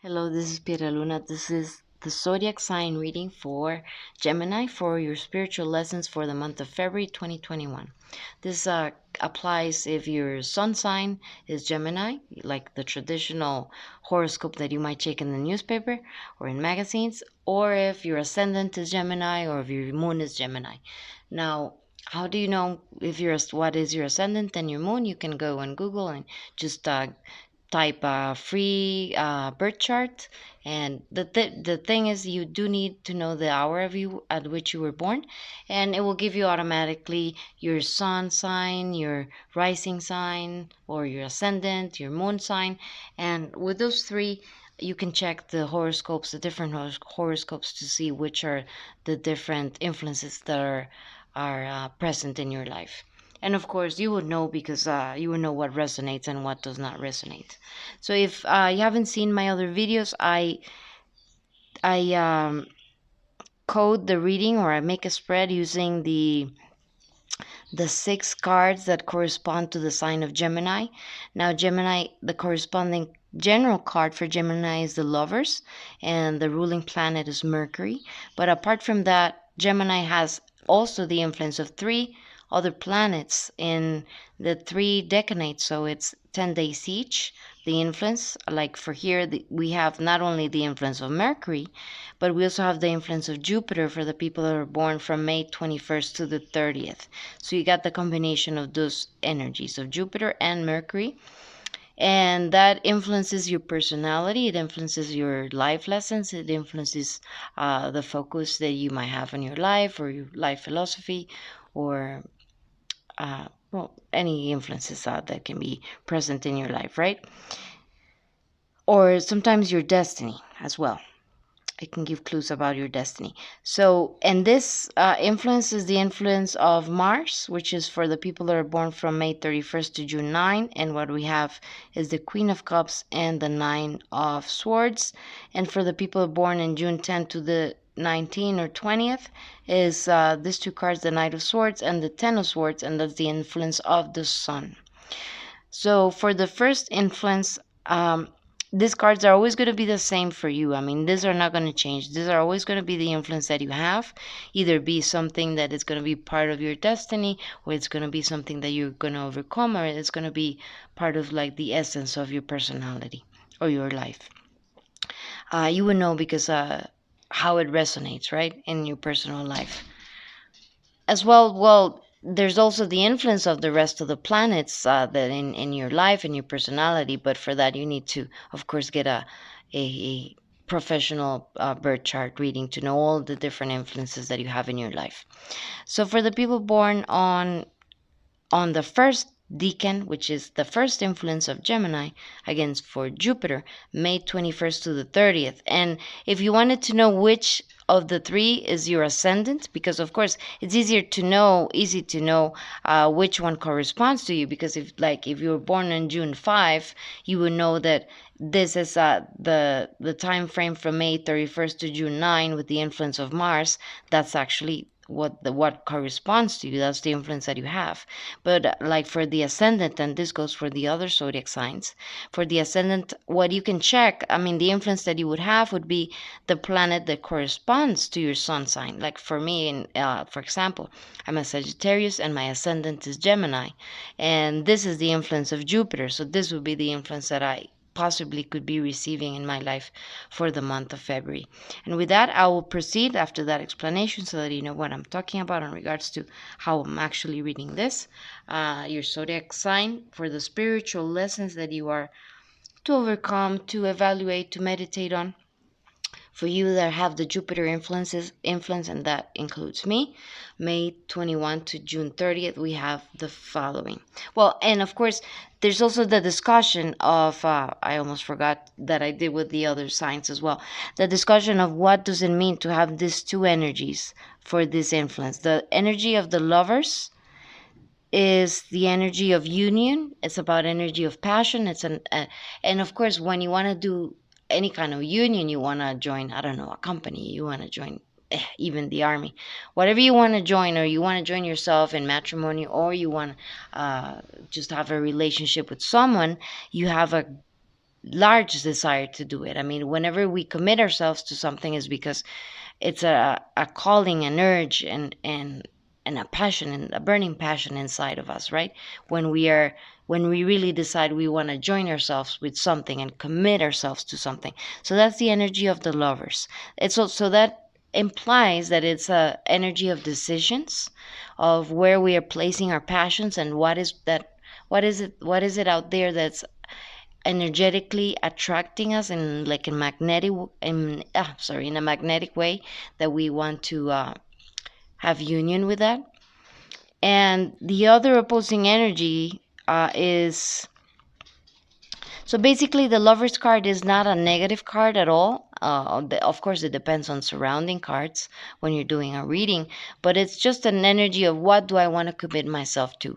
Hello, this is Piera Luna. This is the zodiac sign reading for Gemini for your spiritual lessons for the month of February 2021. This applies if your sun sign is Gemini, like the traditional horoscope that you might check in the newspaper or in magazines, or if your ascendant is Gemini or if your moon is Gemini. Now, how do you know if what is your ascendant and your moon? You can go on Google and just type free birth chart, and the thing is you do need to know the hour of you at which you were born, and it will give you automatically your sun sign, your rising sign, or your ascendant, your moon sign. And with those three you can check the horoscopes, the different horoscopes, to see which are the different influences that are present in your life. And of course you would know, because you would know what resonates and what does not resonate. So if you haven't seen my other videos, I code the reading, or I make a spread using the 6 cards that correspond to the sign of Gemini. Now Gemini, the corresponding general card for Gemini is the Lovers, and the ruling planet is Mercury. But apart from that, Gemini has also the influence of 3 other planets in the 3 decanates, so it's 10 days each. The influence, like for here, we have not only the influence of Mercury, but we also have the influence of Jupiter for the people that are born from May 21st to the 30th. So you got the combination of those energies of Jupiter and Mercury, and that influences your personality. It influences your life lessons. It influences the focus that you might have on your life, or your life philosophy, or any influences that can be present in your life, right? Or sometimes your destiny as well. It can give clues about your destiny. So, and this influence is the influence of Mars, which is for the people that are born from May 31st to June 9. And what we have is the Queen of Cups and the Nine of Swords. And for the people born in June 10th to the 19th or 20th is these 2 cards, the Knight of Swords and the Ten of Swords, and that's the influence of the Sun. So for the first influence, these cards are always going to be the same for you. I mean, these are not going to change. These are always going to be the influence that you have. Either be something that is going to be part of your destiny, or it's going to be something that you're going to overcome, or it's going to be part of like the essence of your personality or your life. You would know because how it resonates, right, in your personal life as well. Well, there's also the influence of the rest of the planets that in your life and your personality, but for that you need to, of course, get a professional birth chart reading to know all the different influences that you have in your life. So for the people born on the first decan, which is the first influence of Gemini, against for Jupiter, May 21st to the 30th. And if you wanted to know which of the 3 is your ascendant, because of course it's easy to know which one corresponds to you, because if you were born on June 5, you would know that this is the time frame from May 31st to June 9 with the influence of Mars. That's actually what corresponds to you. That's the influence that you have. But like for the ascendant, and this goes for the other zodiac signs, for the ascendant, what you can check, I mean, the influence that you would have would be the planet that corresponds to your sun sign. Like for me, for example, I'm a Sagittarius and my ascendant is Gemini, and this is the influence of Jupiter. So this would be the influence that I possibly could be receiving in my life for the month of February. And with that, I will proceed after that explanation so that you know what I'm talking about in regards to how I'm actually reading this, your zodiac sign, for the spiritual lessons that you are to overcome, to evaluate, to meditate on. For you that have the Jupiter influence, and that includes me, May 21 to June 30th, we have the following. Well, and of course, there's also the discussion of, I almost forgot that I did with the other signs as well, the discussion of what does it mean to have these 2 energies for this influence. The energy of the Lovers is the energy of union. It's about energy of passion. And of course, when you want to do any kind of union, you want to join, I don't know, a company, you want to join even the army, whatever you want to join, or you want to join yourself in matrimony, or you want to just have a relationship with someone, you have large desire to do it. I mean, whenever we commit ourselves to something, is because it's a calling, an urge, and a passion, and a burning passion inside of us, right? When we are, when we really decide we want to join ourselves with something and commit ourselves to something. So that's the energy of the lovers. It's also that implies that it's a energy of decisions, of where we are placing our passions, and what is that, what is it out there that's energetically attracting us in, like, in magnetic, in a magnetic way, that we want to have union with that. And the other opposing energy is, so basically the Lover's card is not a negative card at all. Of course, it depends on surrounding cards when you're doing a reading, but it's just an energy of what do I want to commit myself to.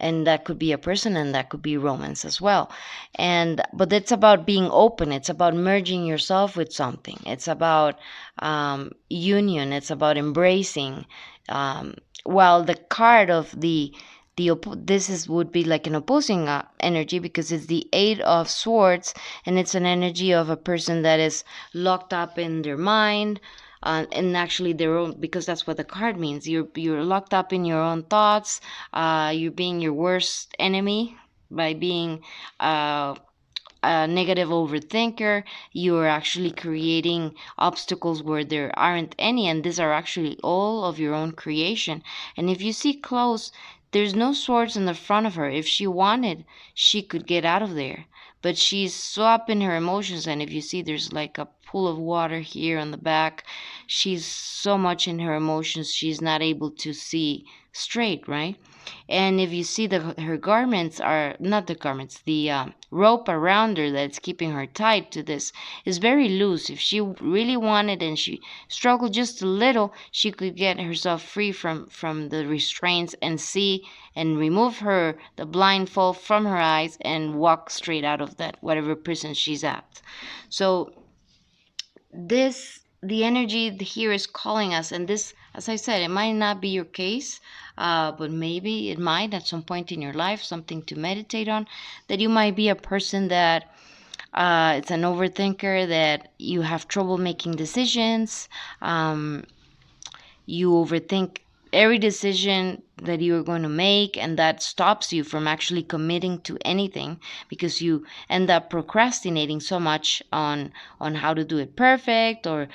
And that could be a person, and that could be romance as well. And but it's about being open, it's about merging yourself with something, it's about union, it's about embracing. While the card of this is would be like an opposing energy, because it's the Eight of Swords, and it's an energy of a person that is locked up in their mind, and actually their own, because that's what the card means. You're locked up in your own thoughts. You're being your worst enemy by being a negative overthinker. You're actually creating obstacles where there aren't any, and these are actually all of your own creation. And if you see close, there's no swords in the front of her. If she wanted, she could get out of there, but she's so up in her emotions. And if you see, there's like a pool of water here on the back. She's so much in her emotions, she's not able to see straight, right? And if you see, her garments are not the garments, the rope around her that's keeping her tied to this is very loose. If she really wanted, and she struggled just a little, she could get herself free from the restraints, and see, and remove the blindfold from her eyes, and walk straight out of that whatever prison she's at. So the energy here is calling us, and this, as I said, it might not be your case, but maybe it might at some point in your life, something to meditate on, that you might be a person that it's an overthinker, that you have trouble making decisions. You overthink every decision that you're going to make, and that stops you from actually committing to anything, because you end up procrastinating so much on how to do it perfect, or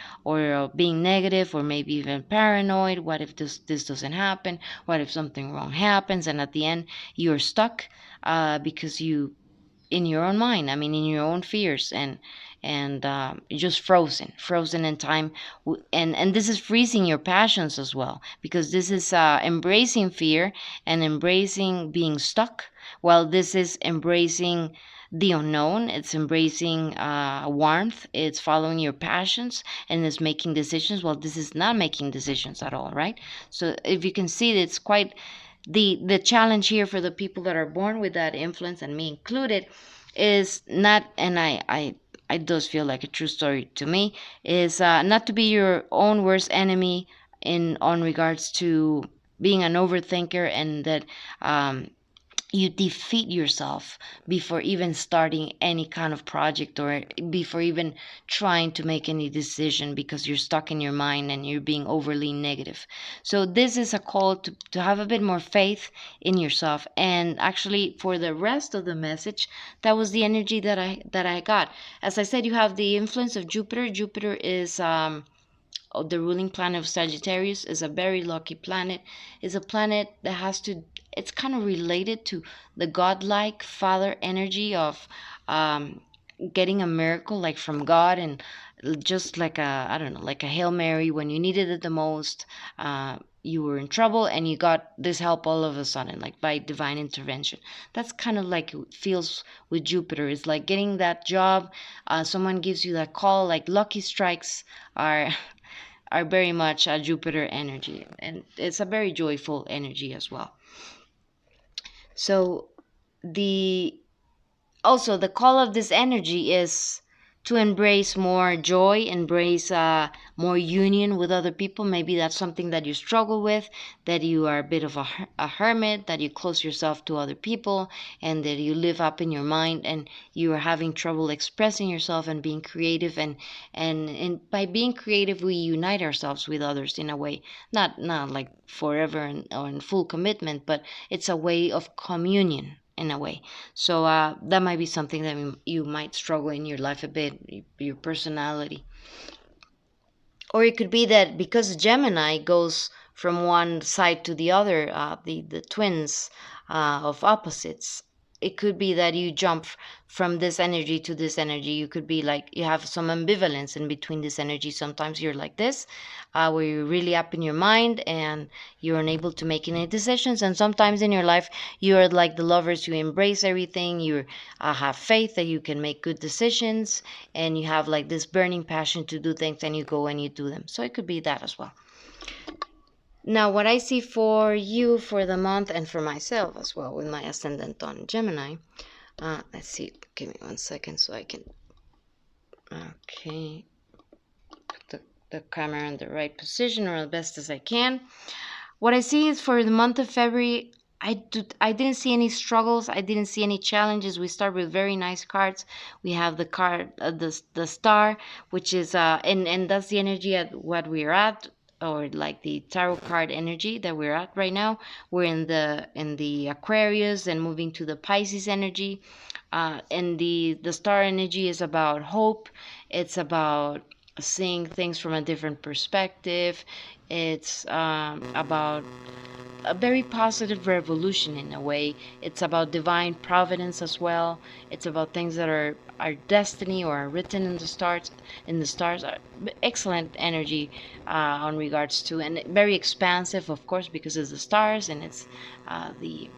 being negative, or maybe even paranoid. What if this doesn't happen? What if something wrong happens? And at the end, you're stuck, because you, in your own mind, I mean, in your own fears, and just frozen in time. And this is freezing your passions as well, because this is embracing fear and embracing being stuck, while this is embracing the unknown. It's embracing warmth, it's following your passions, and it's making decisions. Well, this is not making decisions at all, right? So if you can see, it's quite the challenge here for the people that are born with that influence, and me included, is not, and I it does feel like a true story to me, is not to be your own worst enemy in on regards to being an overthinker, and that you defeat yourself before even starting any kind of project, or before even trying to make any decision, because you're stuck in your mind and you're being overly negative. So this is a call to have a bit more faith in yourself. And actually, for the rest of the message, that was the energy that I got. As I said, you have the influence of Jupiter. Jupiter is the ruling planet of Sagittarius, is a very lucky planet. Is a planet that has to, it's kind of related to the godlike father energy of getting a miracle like from God, and just like a, I don't know, like a Hail Mary when you needed it the most. You were in trouble and you got this help all of a sudden, like by divine intervention. That's kind of like it feels with Jupiter. It's like getting that job. Someone gives you that call, like lucky strikes are are very much a Jupiter energy, and it's a very joyful energy as well. So the also the call of this energy is to embrace more joy, embrace more union with other people. Maybe that's something that you struggle with, that you are a bit of a hermit, that you close yourself to other people, and that you live up in your mind, and you are having trouble expressing yourself and being creative. And by being creative, we unite ourselves with others in a way, not like forever or in full commitment, but it's a way of communion in a way. So that might be something that you might struggle in your life a bit, your personality. Or it could be that because Gemini goes from one side to the other, the twins of opposites, it could be that you jump from this energy to this energy. You could be like, you have some ambivalence in between this energy. Sometimes you're like this, where you're really up in your mind and you're unable to make any decisions. And sometimes in your life, you're like the lovers, you embrace everything, you have faith that you can make good decisions, and you have like this burning passion to do things, and you go and you do them. So it could be that as well. Now, what I see for you for the month, and for myself as well, with my ascendant on Gemini, let's see, give me 1 second so I can, okay, put the camera in the right position, or as best as I can. What I see is for the month of February, I didn't see any struggles. I didn't see any challenges. We start with very nice cards. We have the card, the star, which is and that's the energy at what we're at, or like the tarot card energy that we're at right now. We're in the Aquarius and moving to the Pisces energy. And the star energy is about hope. It's about seeing things from a different perspective. It's about a very positive revolution in a way. It's about divine providence as well. It's about things that are our destiny or are written in the stars. In the stars, excellent energy on regards to, and very expansive, of course, because it's the stars, and it's the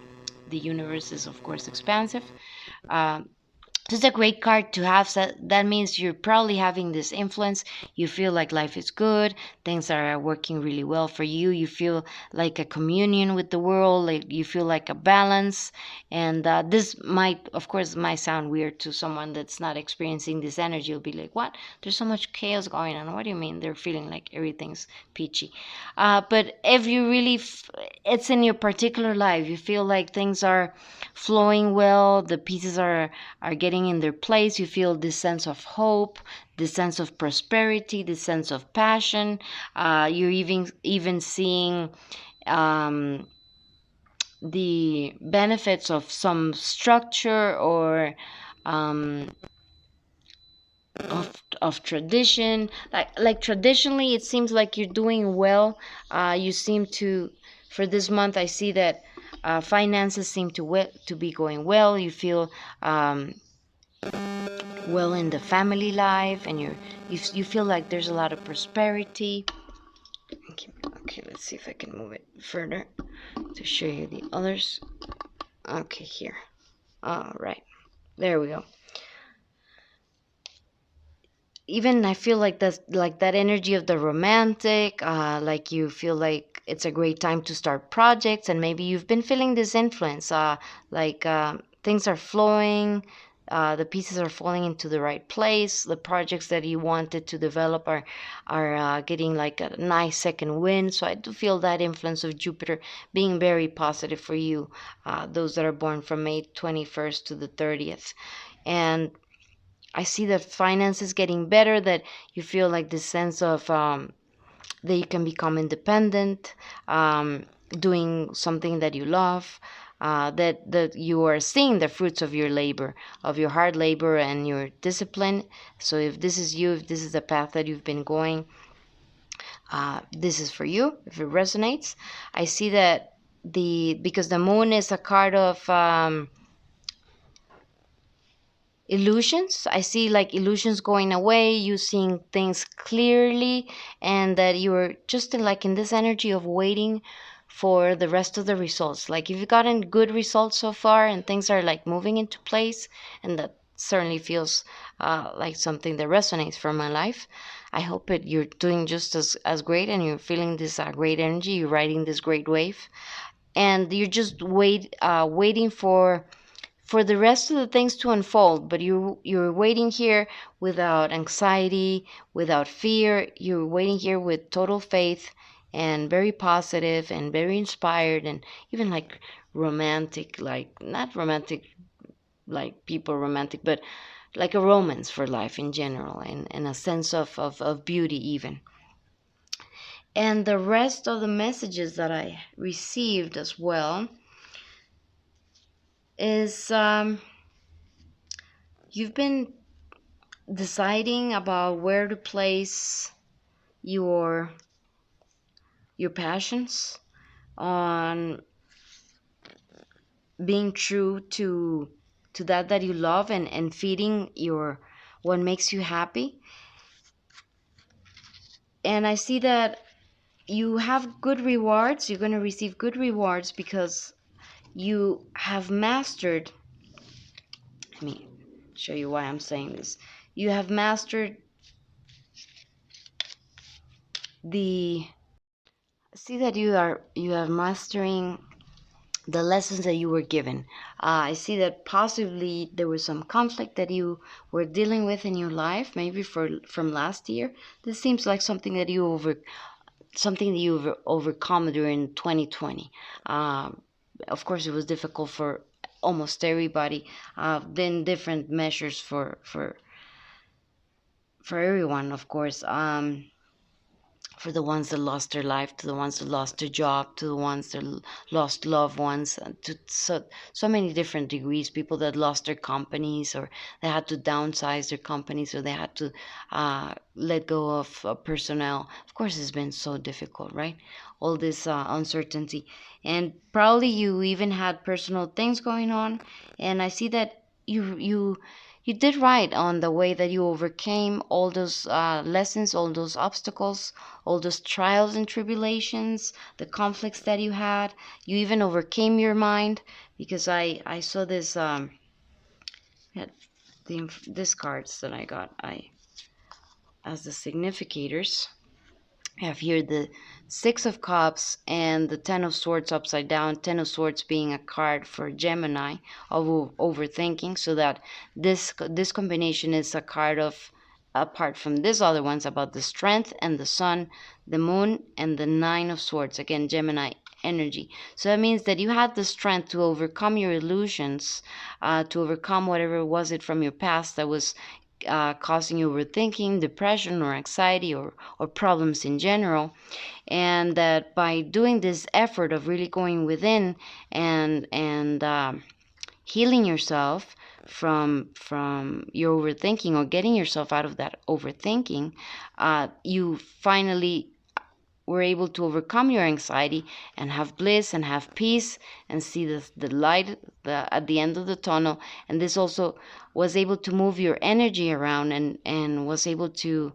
universe is of course expansive. Um, so it's a great card to have. So that means you're probably having this influence. You feel like life is good. Things are working really well for you. You feel like a communion with the world. Like you feel like a balance. And this might, of course, might sound weird to someone that's not experiencing this energy. You'll be like, "What? There's so much chaos going on. What do you mean?" They're feeling like everything's peachy. But if you really, it's in your particular life. You feel like things are flowing well. The pieces are getting in their place. You feel this sense of hope, this sense of prosperity, this sense of passion. You're even seeing um, the benefits of some structure, or um, of tradition. Like traditionally, it seems like you're doing well. You seem to, for this month, I see that finances seem to be going well. You feel well in the family life, and you feel like there's a lot of prosperity. Okay, let's see if I can move it further to show you the others. Okay, here. All right, there we go. Even I feel like that's like that energy of the romantic, like you feel like it's a great time to start projects, and maybe you've been feeling this influence, like things are flowing, the pieces are falling into the right place. The projects that you wanted to develop are getting like a nice second wind. So I do feel that influence of Jupiter being very positive for you, those that are born from May 21st to the 30th. And I see that finance is getting better, that you feel like this sense of that you can become independent, doing something that you love, that you are seeing the fruits of your labor, of your hard labor and your discipline. So if this is you, if this is the path that you've been going, this is for you, if it resonates. I see that because the moon is a card of illusions. I see like illusions going away, you seeing things clearly, and that you're just in this energy of waiting for the rest of the results. Like you've gotten good results so far, and things are like moving into place, and that certainly feels like something that resonates for my life. I hope you're doing just as great, and you're feeling this great energy. You're riding this great wave, and you're just waiting for the rest of the things to unfold, but you're waiting here without anxiety, without fear. You're waiting here with total faith and very positive and very inspired and even like romantic, like not romantic like people romantic, but like a romance for life in general, and a sense of beauty even. And the rest of the messages that I received as well is you've been deciding about where to place your your passions, on being true to that you love, and feeding your what makes you happy. And I see that you have good rewards. You're going to receive good rewards because you have mastered. Let me show you why I'm saying this. You have mastered the see that you are mastering the lessons that you were given. I see that possibly there was some conflict that you were dealing with in your life, maybe from last year. This seems like something that you've overcome during 2020. Of course, it was difficult for almost everybody. Then different measures for everyone, of course. For the ones that lost their life, to the ones that lost their job, to the ones that lost loved ones, to so many different degrees. People that lost their companies, or they had to downsize their companies, or they had to let go of personnel. Of course, it's been so difficult, right? All this uncertainty, and probably you even had personal things going on. And I see that you did right on the way that you overcame all those lessons, all those obstacles, all those trials and tribulations, the conflicts that you had. You even overcame your mind, because I saw this had these cards that I got I as the significators. I have here the Six of Cups and the Ten of Swords upside down. Ten of Swords being a card for Gemini of overthinking, so that this combination is a card of, apart from these other ones, about the strength and the sun, the moon, and the Nine of Swords. Again, Gemini energy. So that means that you had the strength to overcome your illusions, to overcome whatever was it from your past that was causing you overthinking, depression, or anxiety, or problems in general. And that by doing this effort of really going within and healing yourself from your overthinking, or getting yourself out of that overthinking, you finally were able to overcome your anxiety and have bliss and have peace and see the light at the end of the tunnel. And this also was able to move your energy around, and was able to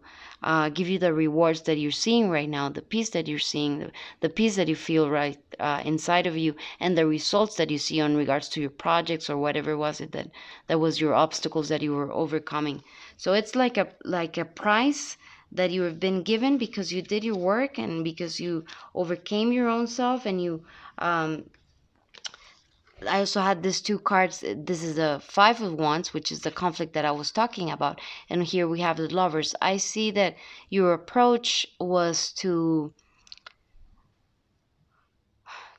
give you the rewards that you're seeing right now, the peace that you're seeing, the peace that you feel right inside of you, and the results that you see on regards to your projects, or whatever was it that was your obstacles that you were overcoming. So it's like a prize that you have been given because you did your work, and because you overcame your own self. And you I also had these two cards. This is the Five of Wands, which is the conflict that I was talking about, and here we have the Lovers. I see that your approach was to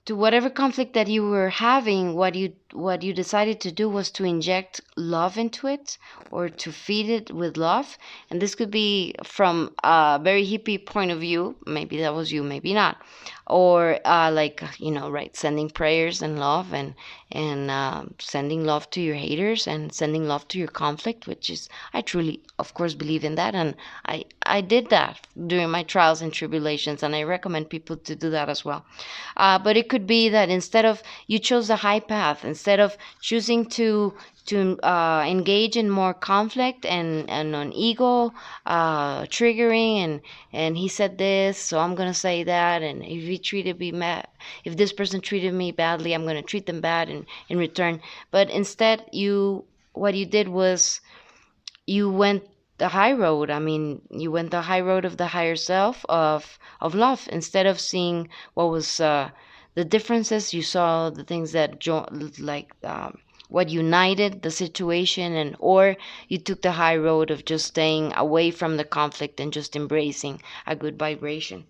whatever conflict that you were having. What you decided to do was to inject love into it, or to feed it with love. And this could be from a very hippie point of view. Maybe that was you, maybe not. Or like, right, sending prayers and love, and sending love to your haters, and sending love to your conflict, which is, I truly, of course, believe in that. And I did that during my trials and tribulations, and I recommend people to do that as well. But it could be that instead of, you chose the high path, instead of choosing to engage in more conflict and on ego triggering, and he said this, so I'm gonna say that. And if this person treated me badly, I'm gonna treat them bad in return. But instead, what you did was, you went the high road. I mean, you went the high road of the higher self, of love. Instead of seeing what was the differences, you saw the things that what united the situation, and or you took the high road of just staying away from the conflict and just embracing a good vibration.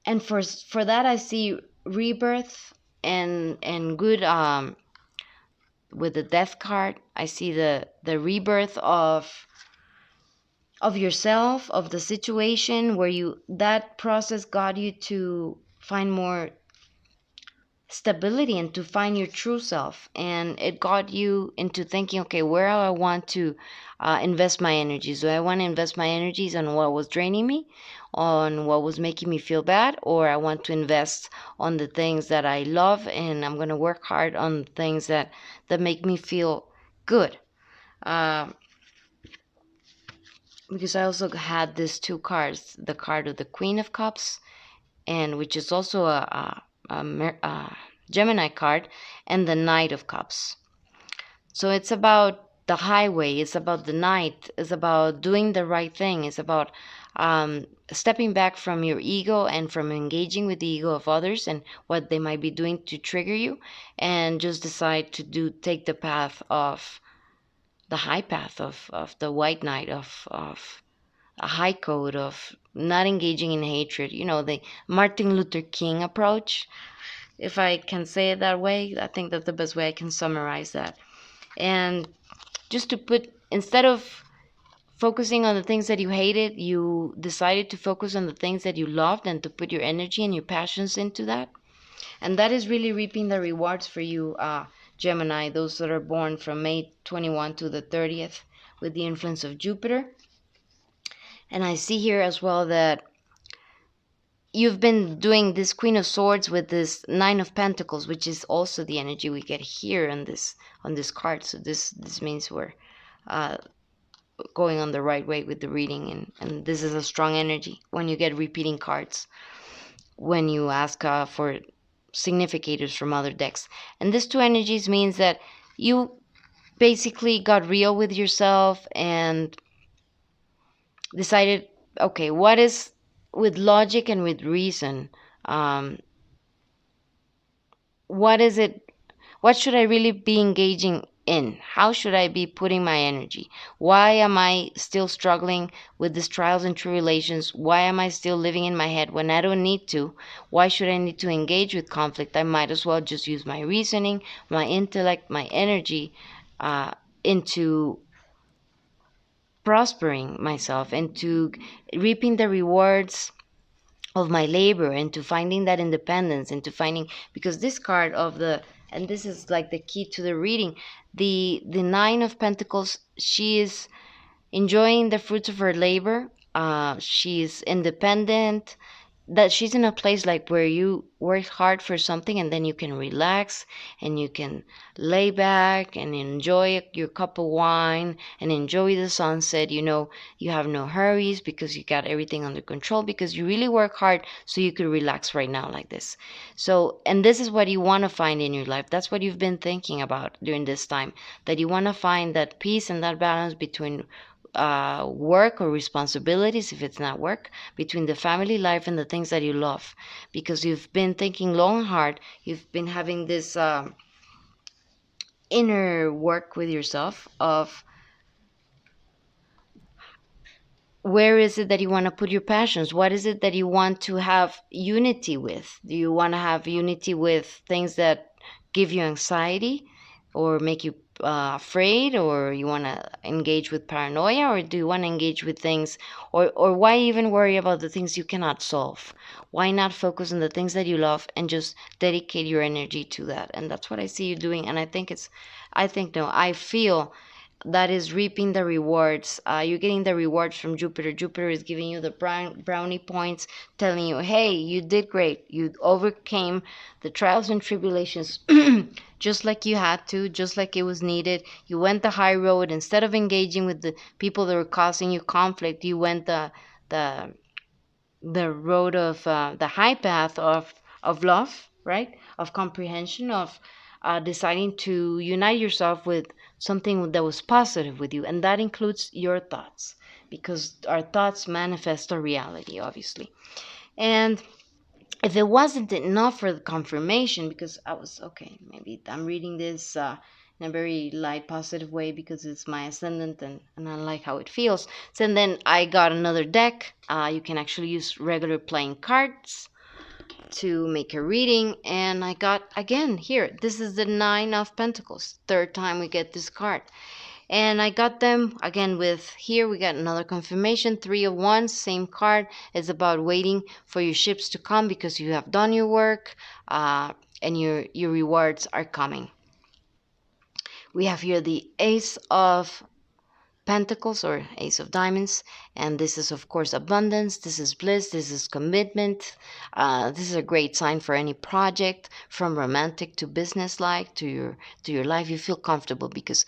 And for that I see rebirth and good with the death card. I see the rebirth of yourself, of the situation where you that process got you to find more stability and to find your true self, and it got you into thinking, okay, where do I want to invest my energies? Do I want to invest my energies on what was draining me, on what was making me feel bad, or I want to invest on the things that I love, and I'm going to work hard on things that make me feel good? uh, because I also had these two cards, the card of the Queen of Cups, and which is also a Gemini card, and the Knight of Cups. So it's about the highway, it's about the night, it's about doing the right thing, it's about stepping back from your ego and from engaging with the ego of others and what they might be doing to trigger you, and just decide to take the path of the high path of the white knight, of a high code of not engaging in hatred. You know, the Martin Luther King approach, if I can say it that way. I think that's the best way I can summarize that. And just to put, instead of focusing on the things that you hated, you decided to focus on the things that you loved and to put your energy and your passions into that. And that is really reaping the rewards for you, Gemini, those that are born from May 21 to the 30th with the influence of Jupiter. And I see here as well that you've been doing this Queen of Swords with this Nine of Pentacles, which is also the energy we get here on this card. So this means we're uh, going on the right way with the reading, and this is a strong energy when you get repeating cards, when you ask for significators from other decks. And these two energies means that you basically got real with yourself and decided, okay, what is, with logic and with reason, um, what is it, what should I really be engaging in? How should I be putting my energy? Why am I still struggling with these trials and tribulations? Why am I still living in my head when I don't need to? Why should I need to engage with conflict? I might as well just use my reasoning, my intellect, my energy uh, into prospering myself, into reaping the rewards of my labor, into finding that independence, into finding, because this card of the, and this is like the key to the reading, the Nine of Pentacles, she is enjoying the fruits of her labor. She's independent, that she's in a place like where you work hard for something and then you can relax and you can lay back and enjoy your cup of wine and enjoy the sunset. You know, you have no hurries because you got everything under control, because you really work hard so you could relax right now like this. So, and this is what you want to find in your life. That's what you've been thinking about during this time, that you want to find that peace and that balance between work or responsibilities, if it's not work, between the family life and the things that you love, because you've been thinking long and hard. You've been having this inner work with yourself of where is it that you want to put your passions? What is it that you want to have unity with? Do you want to have unity with things that give you anxiety or make you afraid, or you want to engage with paranoia, or do you want to engage with things, or why even worry about the things you cannot solve? Why not focus on the things that you love and just dedicate your energy to that? And that's what I see you doing. And I think it's, I think, no, I feel that is reaping the rewards. You're getting the rewards from Jupiter. Jupiter is giving you the brownie points, telling you, hey, you did great. You overcame the trials and tribulations just like you had to, just like it was needed. You went the high road. Instead of engaging with the people that were causing you conflict, you went the the road of the high path of love, right? Of comprehension, of deciding to unite yourself with something that was positive with you, and that includes your thoughts, because our thoughts manifest our reality, obviously. And if it wasn't enough for the confirmation, because I was okay, maybe I'm reading this in a very light, positive way because it's my ascendant, and I like how it feels. So and then I got another deck. You can actually use regular playing cards to make a reading, and I got again here. This is the Nine of Pentacles. Third time we get this card. And I got them again with here we got another confirmation, Three of Wands, same card. It's about waiting for your ships to come because you have done your work, and your rewards are coming. We have here the Ace of Pentacles or Ace of Diamonds, and this is of course abundance, this is bliss, this is commitment. This is a great sign for any project, from romantic to business like to your life. You feel comfortable because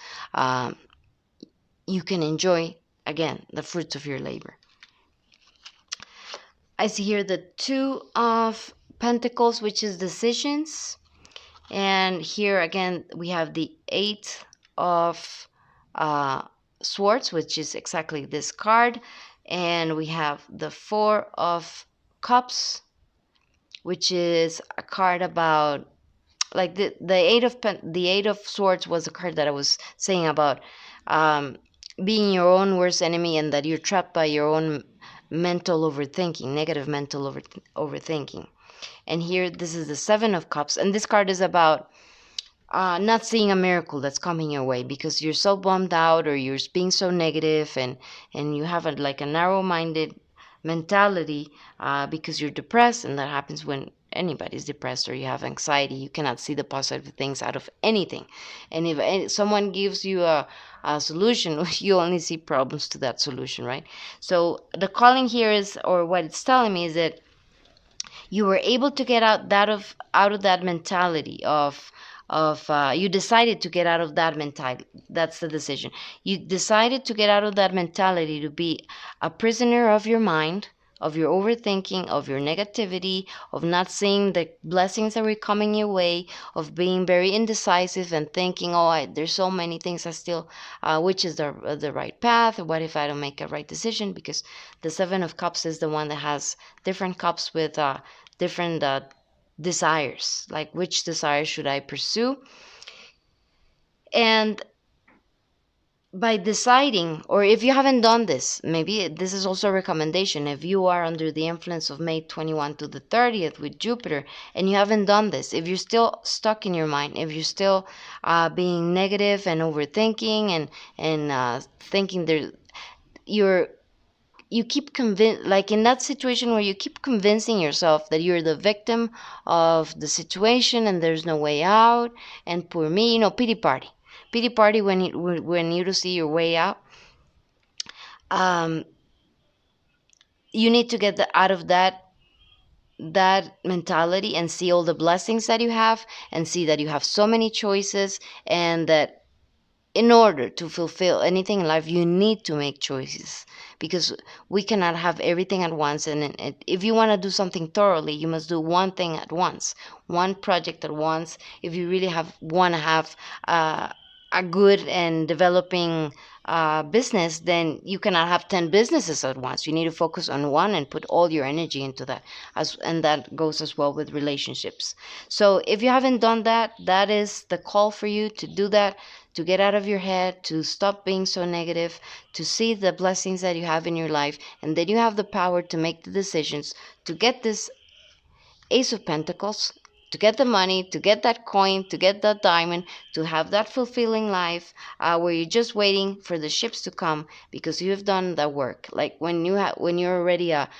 you can enjoy again the fruits of your labor. I see here the Two of Pentacles, which is decisions, and here again we have the Eight of Swords, which is exactly this card, and we have the Four of Cups, which is a card about like the Eight of Swords was a card that I was saying about um, being your own worst enemy, and that you're trapped by your own mental overthinking, negative mental overthinking. And here, this is the Seven of Cups, and this card is about not seeing a miracle that's coming your way because you're so bummed out, or you're being so negative, and you have like a narrow-minded mentality because you're depressed, and that happens when anybody's depressed or you have anxiety. You cannot see the positive things out of anything, and if someone gives you a solution, you only see problems to that solution, right? So the calling here is, or what it's telling me, is that you were able to get out of that mentality of you decided to get out of that mentality. That's the decision. You decided to get out of that mentality to be a prisoner of your mind, of your overthinking, of your negativity, of not seeing the blessings that were coming your way, of being very indecisive and thinking, oh, there's so many things I still, which is the right path? What if I don't make a right decision? Because the Seven of Cups is the one that has different cups with different desires, like which desire should I pursue. And by deciding, or if you haven't done this, maybe this is also a recommendation, if you are under the influence of May 21 to the 30th with Jupiter and you haven't done this, if you're still stuck in your mind, if you're still being negative and overthinking and thinking there, you keep like in that situation where you keep convincing yourself that you're the victim of the situation and there's no way out, and poor me, pity party when you don't see your way out. um you need to get out of that mentality and see all the blessings that you have, and see that you have so many choices, and that in order to fulfill anything in life, you need to make choices, because we cannot have everything at once. And if you want to do something thoroughly, you must do one thing at once, one project at once. If you really want to have a good and developing business, then you cannot have 10 businesses at once. You need to focus on one and put all your energy into that, and that goes as well with relationships. So if you haven't done that, that is the call for you to do that, to get out of your head, to stop being so negative, to see the blessings that you have in your life, and then you have the power to make the decisions to get this Ace of Pentacles, to get the money, to get that coin, to get that diamond, to have that fulfilling life where you're just waiting for the ships to come because you have done the work. Like when you're already a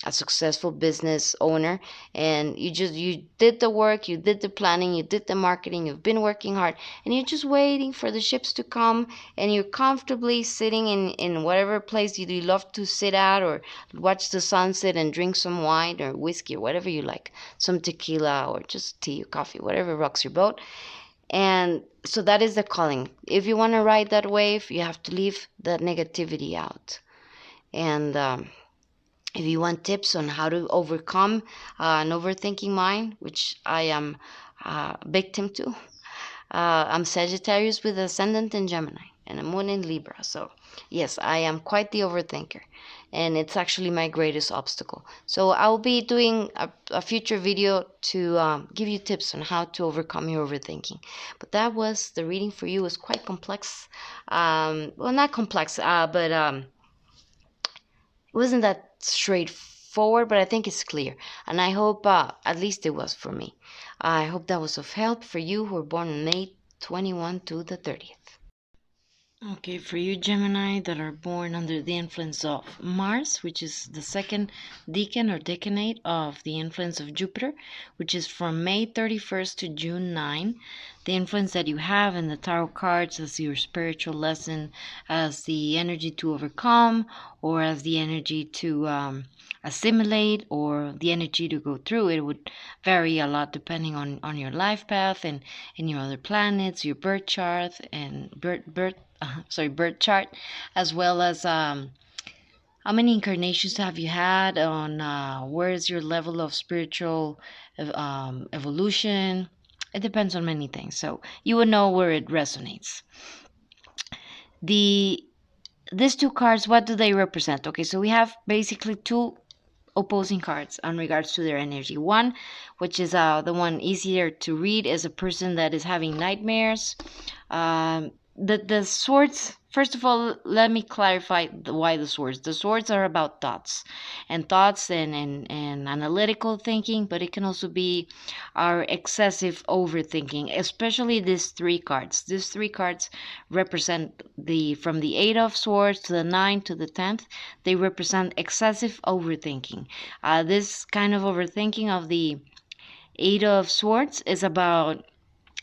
successful business owner, and you did the work, you did the planning, you did the marketing, you've been working hard, and you're just waiting for the ships to come, and you're comfortably sitting in whatever place you love to sit at, or watch the sunset and drink some wine or whiskey or whatever you like, some tequila or just tea or coffee, whatever rocks your boat. And so that is the calling. If you want to ride that wave, you have to leave that negativity out. And if you want tips on how to overcome an overthinking mind, which I am victim to, I'm Sagittarius with ascendant in Gemini. and a moon in Libra. So, yes, I am quite the overthinker, and it's actually my greatest obstacle. So, I'll be doing a future video to give you tips on how to overcome your overthinking. But that was the reading for you. It was quite complex. Well, not complex, but it wasn't that straightforward, but I think it's clear. And I hope, at least it was for me. I hope that was of help for you who were born on May 21 to the 30th. Okay, for you Gemini that are born under the influence of Mars, which is the second decan or decanate of the influence of Jupiter, which is from May 31st to June 9. The influence that you have in the tarot cards as your spiritual lesson, as the energy to overcome, or as the energy to assimilate, or the energy to go through. It would vary a lot depending on your life path and your other planets, your birth chart and birth chart, as well as how many incarnations have you had, on where is your level of spiritual evolution. It depends on many things, so you would know where it resonates. These two cards, what do they represent? Okay, so we have basically two opposing cards on regards to their energy. One, which is the one easier to read, is a person that is having nightmares. The swords, first of all, let me clarify why the swords. The swords are about thoughts and analytical thinking, but it can also be our excessive overthinking, especially these three cards. These three cards represent from the 8 of swords to the 9 to the 10th. They represent excessive overthinking. This kind of overthinking of the 8 of swords is about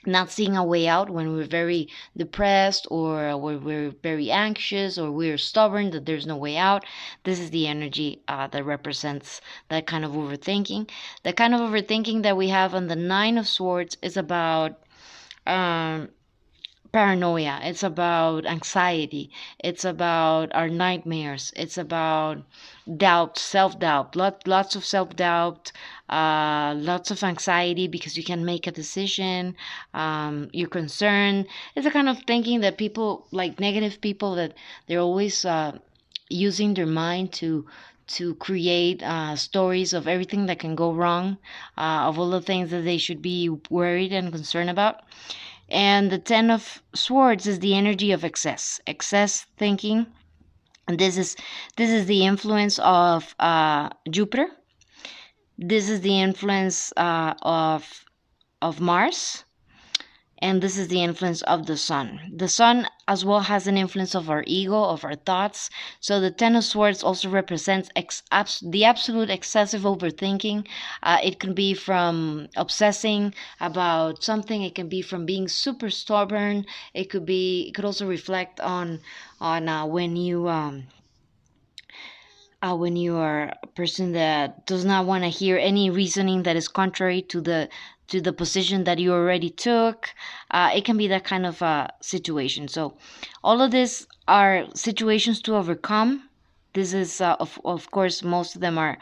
not seeing a way out when we're very depressed, or when we're very anxious, or we're stubborn that there's no way out. This is the energy that represents that kind of overthinking. The kind of overthinking that we have on the 9 of swords is about paranoia, it's about anxiety, it's about our nightmares, it's about doubt, self-doubt, lots of self-doubt, lots of anxiety because you can make a decision, you're concerned. It's the kind of thinking that people, like negative people, that they're always using their mind to create stories of everything that can go wrong, of all the things that they should be worried and concerned about. And the 10 of swords is the energy of excess thinking. And this is the influence of Jupiter. This is the influence of Mars, and this is the influence of the sun. The sun as well has an influence of our ego, of our thoughts. So the 10 of swords also represents the absolute excessive overthinking. It can be from obsessing about something. It can be from being super stubborn. It could also reflect on when you are a person that does not want to hear any reasoning that is contrary to the position that you already took. It can be that kind of situation. So all of these are situations to overcome. This is of course, most of them are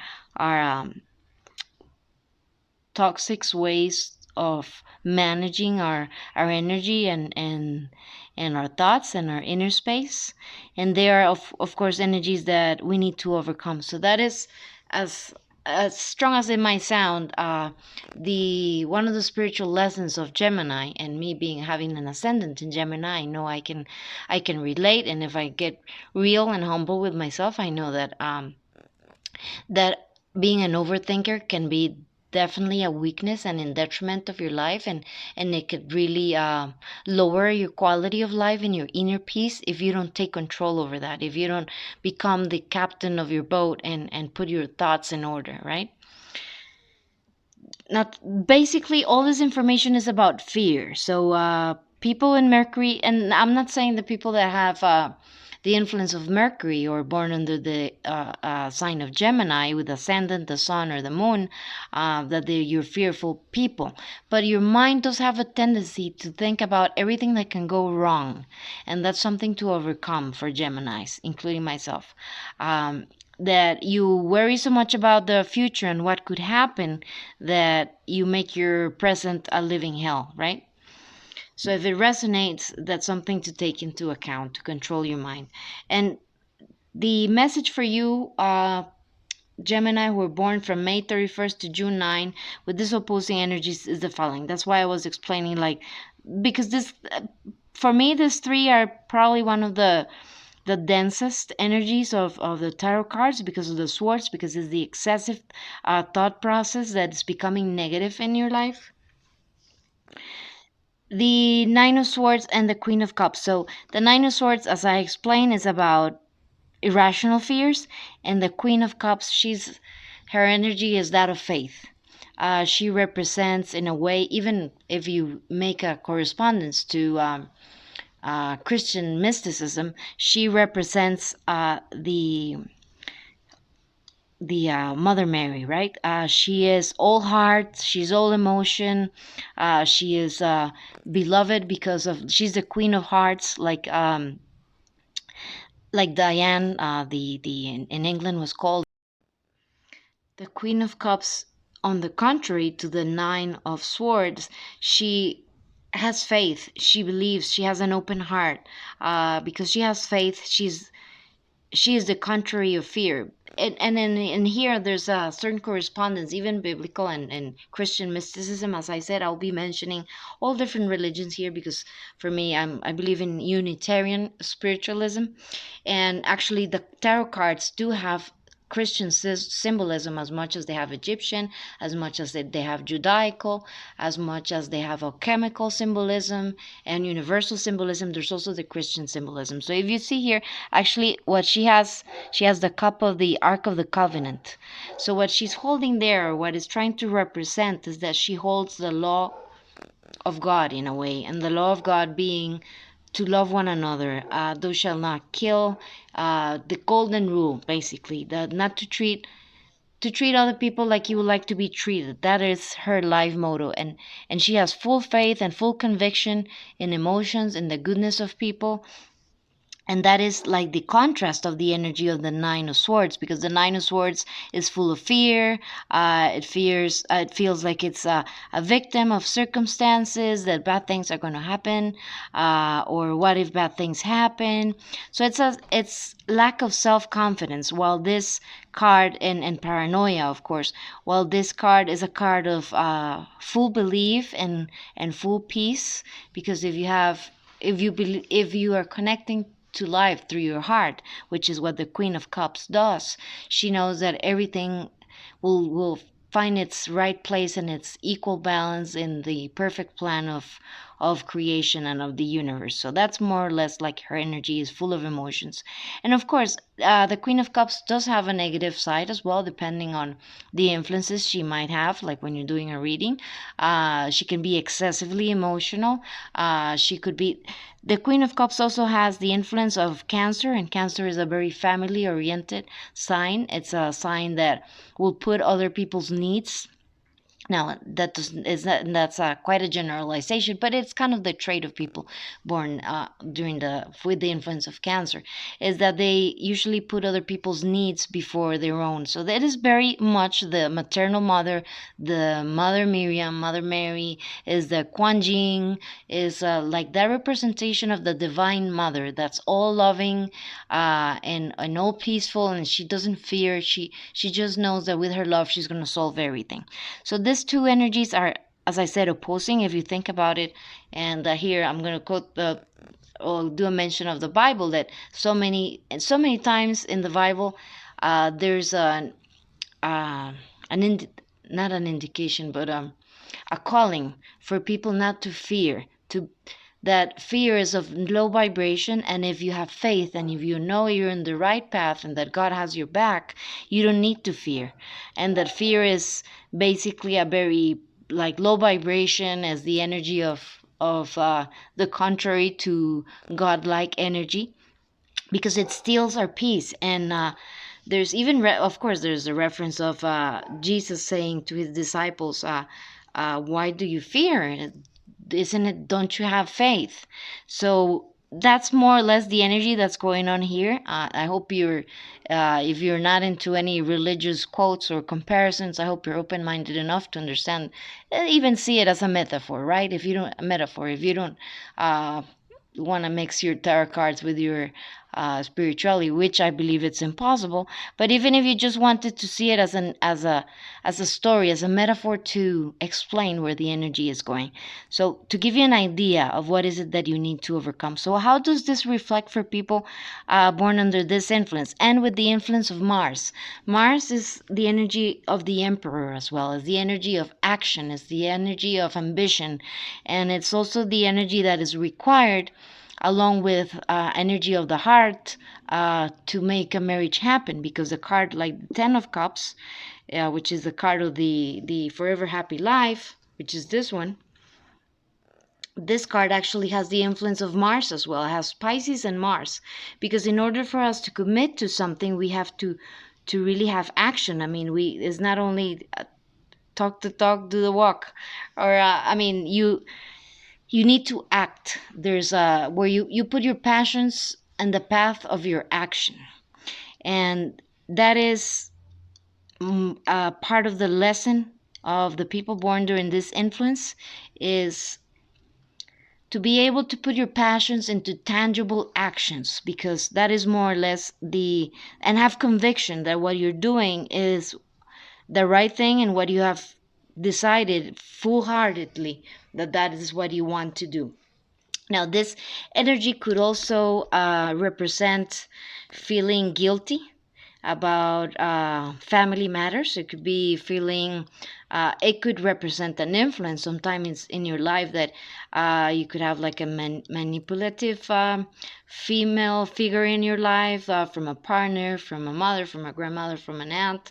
toxic ways of managing our energy and our thoughts and our inner space, and they are of course energies that we need to overcome. So that is, as strong as it might sound, the one of the spiritual lessons of Gemini, and me having an ascendant in Gemini, I know I can relate. And if I get real and humble with myself, I know that being an overthinker can be definitely a weakness and in detriment of your life, and it could really lower your quality of life and your inner peace if you don't take control over that, if you don't become the captain of your boat and put your thoughts in order, right? Now, basically all this information is about fear. So people in Mercury, and I'm not saying the people that have the influence of Mercury or born under the sign of Gemini with ascendant, the sun, or the moon, that you're fearful people. But your mind does have a tendency to think about everything that can go wrong. And that's something to overcome for Geminis, including myself. That you worry so much about the future and what could happen that you make your present a living hell, right? So if it resonates, that's something to take into account to control your mind. And the message for you, Gemini, who were born from May 31st to June 9 with this opposing energies, is the following. That's why I was explaining, like, because this, for me, these three are probably one of the densest energies of the tarot cards, because of the swords, because it's the excessive thought process that is becoming negative in your life. The Nine of Swords and the Queen of Cups. So the Nine of Swords, as I explained, is about irrational fears, and the Queen of Cups, her energy is that of faith. She represents, in a way, even if you make a correspondence to Christian mysticism, she represents the Mother Mary, right? She is all heart, she's all emotion. She is beloved because of she's the Queen of Hearts, like Diane, the in England was called. The Queen of Cups, on the contrary to the Nine of Swords, she has faith. She believes. She has an open heart. Because she has faith, she is the contrary of fear. And in here, there's a certain correspondence, even biblical and Christian mysticism. As I said, I'll be mentioning all different religions here, because for me, I believe in Unitarian spiritualism. And actually, the tarot cards do have Christian symbolism as much as they have Egyptian, as much as they have Judaical, as much as they have alchemical symbolism and universal symbolism. There's also the Christian symbolism. So if you see here, actually, what she has the cup of the Ark of the Covenant. So what she's holding there, or what is trying to represent, is that she holds the law of God in a way, and the law of God being to love one another, thou shalt not kill, the golden rule, basically, that not to treat other people like you would like to be treated. That is her life motto, and she has full faith and full conviction in emotions, in the goodness of people. And that is like the contrast of the energy of the Nine of Swords, because the Nine of Swords is full of fear. It feels like it's a victim of circumstances, that bad things are going to happen, or what if bad things happen. So it's lack of self-confidence, while this card, and paranoia, of course, while this card is a card of full belief and full peace. Because if you are connecting to life through your heart, which is what the Queen of Cups does, she knows that everything will find its right place and its equal balance in the perfect plan of creation and of the universe. So that's more or less like her energy is full of emotions. And of course, the Queen of Cups does have a negative side as well, depending on the influences she might have. Like when you're doing a reading, she can be excessively emotional. She could be. The Queen of Cups also has the influence of Cancer, and Cancer is a very family oriented sign. It's a sign that will put other people's needs. Now that is not, that's quite a generalization, but it's kind of the trait of people born during the with the influence of Cancer, is that they usually put other people's needs before their own. So that is very much the maternal mother, the Mother Miriam, Mother Mary, is the Kuan Yin, is like that representation of the Divine Mother that's all loving, and all peaceful, and she doesn't fear. She just knows that with her love she's gonna solve everything. So these two energies are, as I said, opposing if you think about it. And here I'm going to quote or do a mention of the Bible, that so many times in the Bible, there's an not an indication, but a calling for people not to fear, to that fear is of low vibration, and if you have faith and if you know you're in the right path and that God has your back, you don't need to fear. And that fear is basically a very like low vibration, as the energy of the contrary to godlike energy, because it steals our peace. And there's even of course there's a reference of Jesus saying to his disciples, why do you fear? Isn't it, don't you have faith? So that's more or less the energy that's going on here. I hope if you're not into any religious quotes or comparisons, I hope you're open-minded enough to understand, even see it as a metaphor, right? If you don't uh, want to mix your tarot cards with your spirituality, which I believe it's impossible. But even if you just wanted to see it as a story, as a metaphor to explain where the energy is going, so to give you an idea of what is it that you need to overcome. So how does this reflect for people born under this influence and with the influence of Mars? Mars is the energy of the emperor, as well as the energy of action, is the energy of ambition, and it's also the energy that is required along with energy of the heart to make a marriage happen, because a card like the Ten of Cups, which is the card of the forever happy life, which is this one, this card actually has the influence of Mars as well. It has Pisces and Mars, because in order for us to commit to something, we have to really have action. I mean, we it's not only talk the talk, do the walk, or I mean, you need to act. There's where you put your passions and the path of your action, and that is part of the lesson of the people born during this influence, is to be able to put your passions into tangible actions, because that is more or less and have conviction that what you're doing is the right thing, and what you have decided full-heartedly that that is what you want to do. Now, this energy could also represent feeling guilty about family matters. It could be feeling, it could represent an influence sometimes in your life that you could have like a manipulative female figure in your life, from a partner, from a mother, from a grandmother, from an aunt.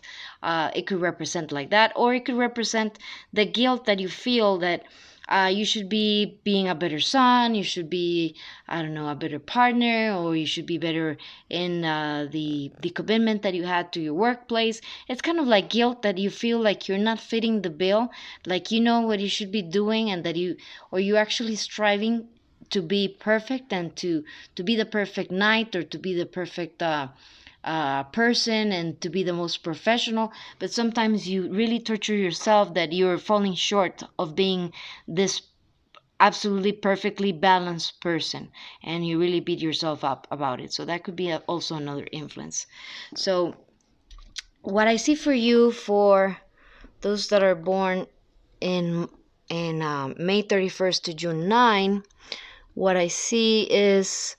It could represent like that, or it could represent the guilt that you feel that you should be being a better son, you should be, I don't know, a better partner, or you should be better in the commitment that you had to your workplace. It's kind of like guilt that you feel like you're not fitting the bill, like you know what you should be doing, and that you're actually striving to be perfect, and to be the perfect knight, or to be the perfect person, and to be the most professional. But sometimes you really torture yourself that you're falling short of being this absolutely perfectly balanced person, and you really beat yourself up about it. So that could be also another influence. So what I see for you, for those that are born in May 31st to June 9, what I see is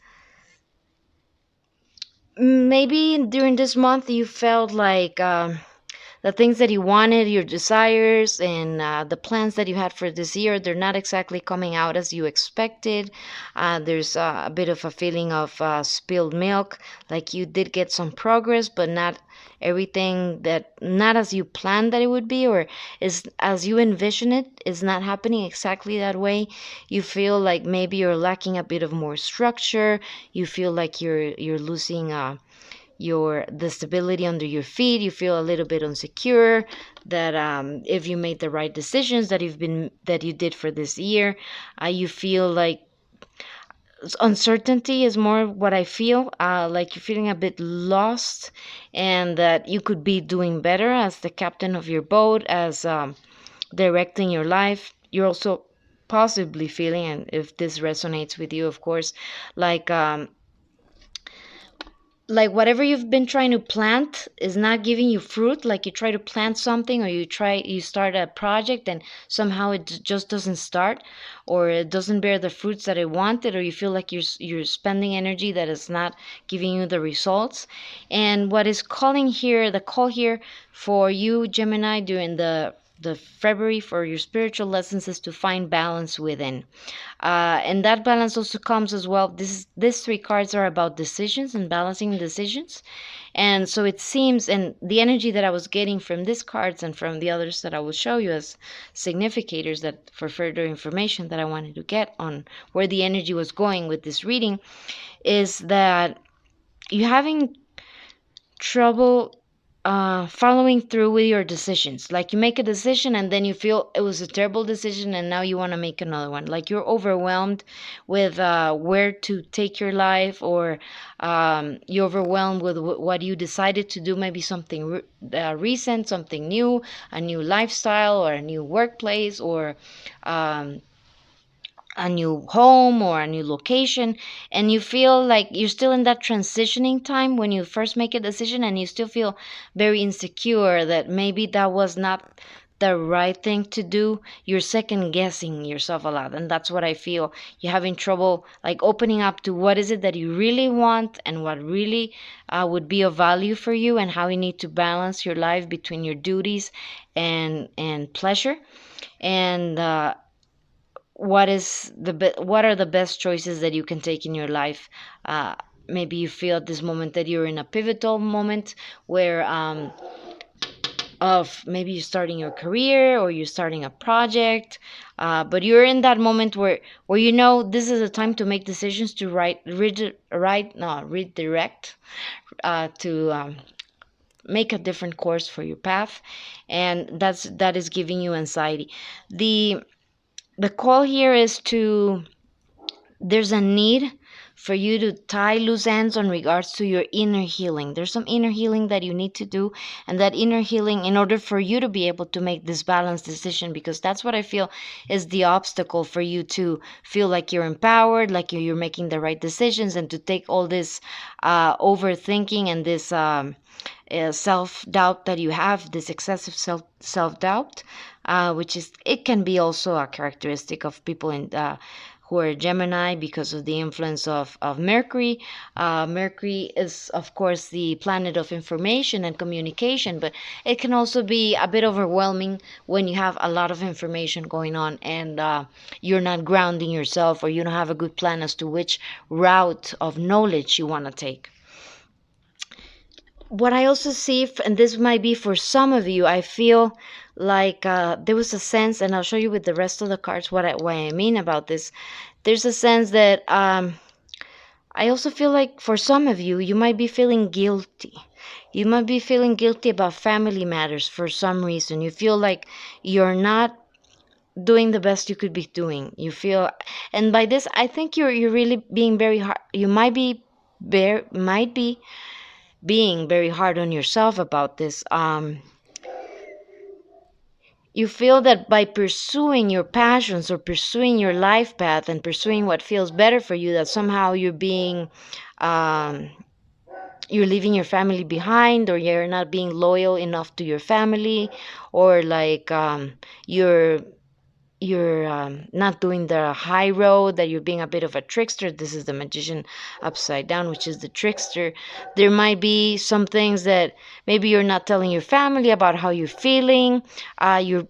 maybe during this month you felt like the things that you wanted, your desires, and the plans that you had for this year, they're not exactly coming out as you expected. There's a bit of a feeling of spilled milk, like you did get some progress, but not everything, that not as you planned that it would be, or is as you envision it, is not happening exactly that way. You feel like maybe you're lacking a bit of more structure. You feel like you're losing the stability under your feet. You feel a little bit insecure that if you made the right decisions that you did for this year, you feel like uncertainty is more what I feel, like you're feeling a bit lost, and that you could be doing better as the captain of your boat, as directing your life. You're also possibly feeling, and if this resonates with you, of course, like whatever you've been trying to plant is not giving you fruit. Like you try to plant something, or you start a project, and somehow it just doesn't start, or it doesn't bear the fruits that it wanted, or you feel like you're spending energy that is not giving you the results. And what is calling here, the call here for you, Gemini, during the February, for your spiritual lessons, is to find balance within. And that balance also comes as well. These three cards are about decisions and balancing decisions. And so it seems, and the energy that I was getting from these cards and from the others that I will show you as significators, that for further information that I wanted to get on where the energy was going with this reading, is that you're having trouble following through with your decisions. Like you make a decision and then you feel it was a terrible decision and now you want to make another one. Like you're overwhelmed with where to take your life, or you're overwhelmed with what you decided to do, maybe something recent, something new, a new lifestyle or a new workplace, or um, a new home or a new location, and you feel like you're still in that transitioning time when you first make a decision, and you still feel very insecure that maybe that was not the right thing to do. You're second guessing yourself a lot, and that's what I feel. You're having trouble like opening up to what is it that you really want and what really would be of value for you, and how you need to balance your life between your duties and pleasure, and what are the best choices that you can take in your life. uh, Maybe you feel at this moment that you're in a pivotal moment where of maybe you're starting your career or you're starting a project, but you're in that moment where you know this is a time to make decisions, to redirect, to make a different course for your path, and that is giving you anxiety. The call here is to there's a need for you to tie loose ends on regards to your inner healing. There's some inner healing that you need to do, and that inner healing in order for you to be able to make this balanced decision, because that's what I feel is the obstacle for you to feel like you're empowered, like you're making the right decisions, and to take all this overthinking and this self doubt that you have, this excessive self doubt, which is it can be also a characteristic of people in who are Gemini because of the influence of Mercury. Mercury is, of course, the planet of information and communication, but it can also be a bit overwhelming when you have a lot of information going on, and you're not grounding yourself, or you don't have a good plan as to which route of knowledge you want to take. What I also see, and this might be for some of you, I feel like there was a sense, and I'll show you with the rest of the cards what I mean about this. There's a sense that I also feel like for some of you, you might be feeling guilty. You might be feeling guilty about family matters for some reason. You feel like you're not doing the best you could be doing. You feel, and by this, I think you're really being very hard. You might be being very hard on yourself about this. You feel that by pursuing your passions or pursuing your life path and pursuing what feels better for you, that somehow um, you're leaving your family behind, or you're not being loyal enough to your family, or like you're not doing the high road, that you're being a bit of a trickster. This is the Magician upside down, which is the trickster. There might be some things that maybe you're not telling your family about how you're feeling. You're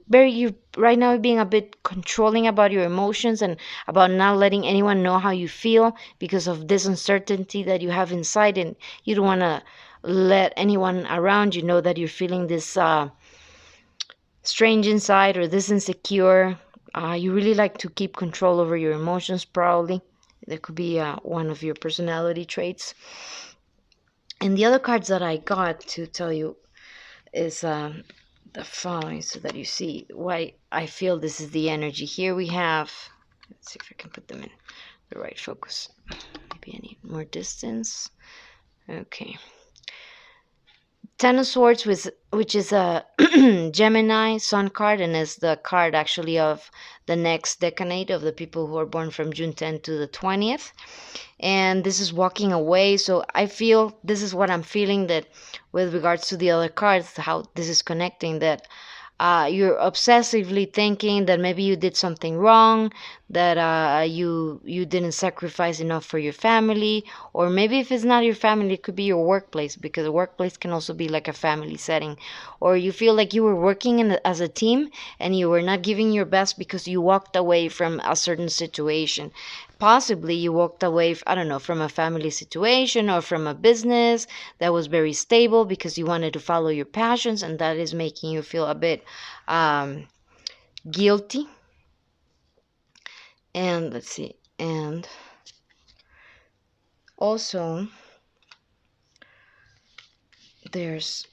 right now being a bit controlling about your emotions, and about not letting anyone know how you feel because of this uncertainty that you have inside, and you don't want to let anyone around you know that you're feeling this strange inside, or this insecure. You really like to keep control over your emotions, probably. That could be one of your personality traits. And the other cards that I got to tell you is the following, so that you see why I feel this is the energy. Here we have, let's see if I can put them in the right focus. Maybe I need more distance. Okay. Ten of Swords, which is a Gemini sun card, and is the card actually of the next decade of the people who are born from June 10th to the 20th. And this is walking away. So I feel this is what I'm feeling, that with regards to the other cards, how this is connecting, that you're obsessively thinking that maybe you did something wrong, that you didn't sacrifice enough for your family, or maybe if it's not your family, it could be your workplace, because a workplace can also be like a family setting, or you feel like you were working as a team and you were not giving your best because you walked away from a certain situation. Possibly you walked away, I don't know, from a family situation or from a business that was very stable because you wanted to follow your passions, and that is making you feel a bit guilty. And let's see, and also there's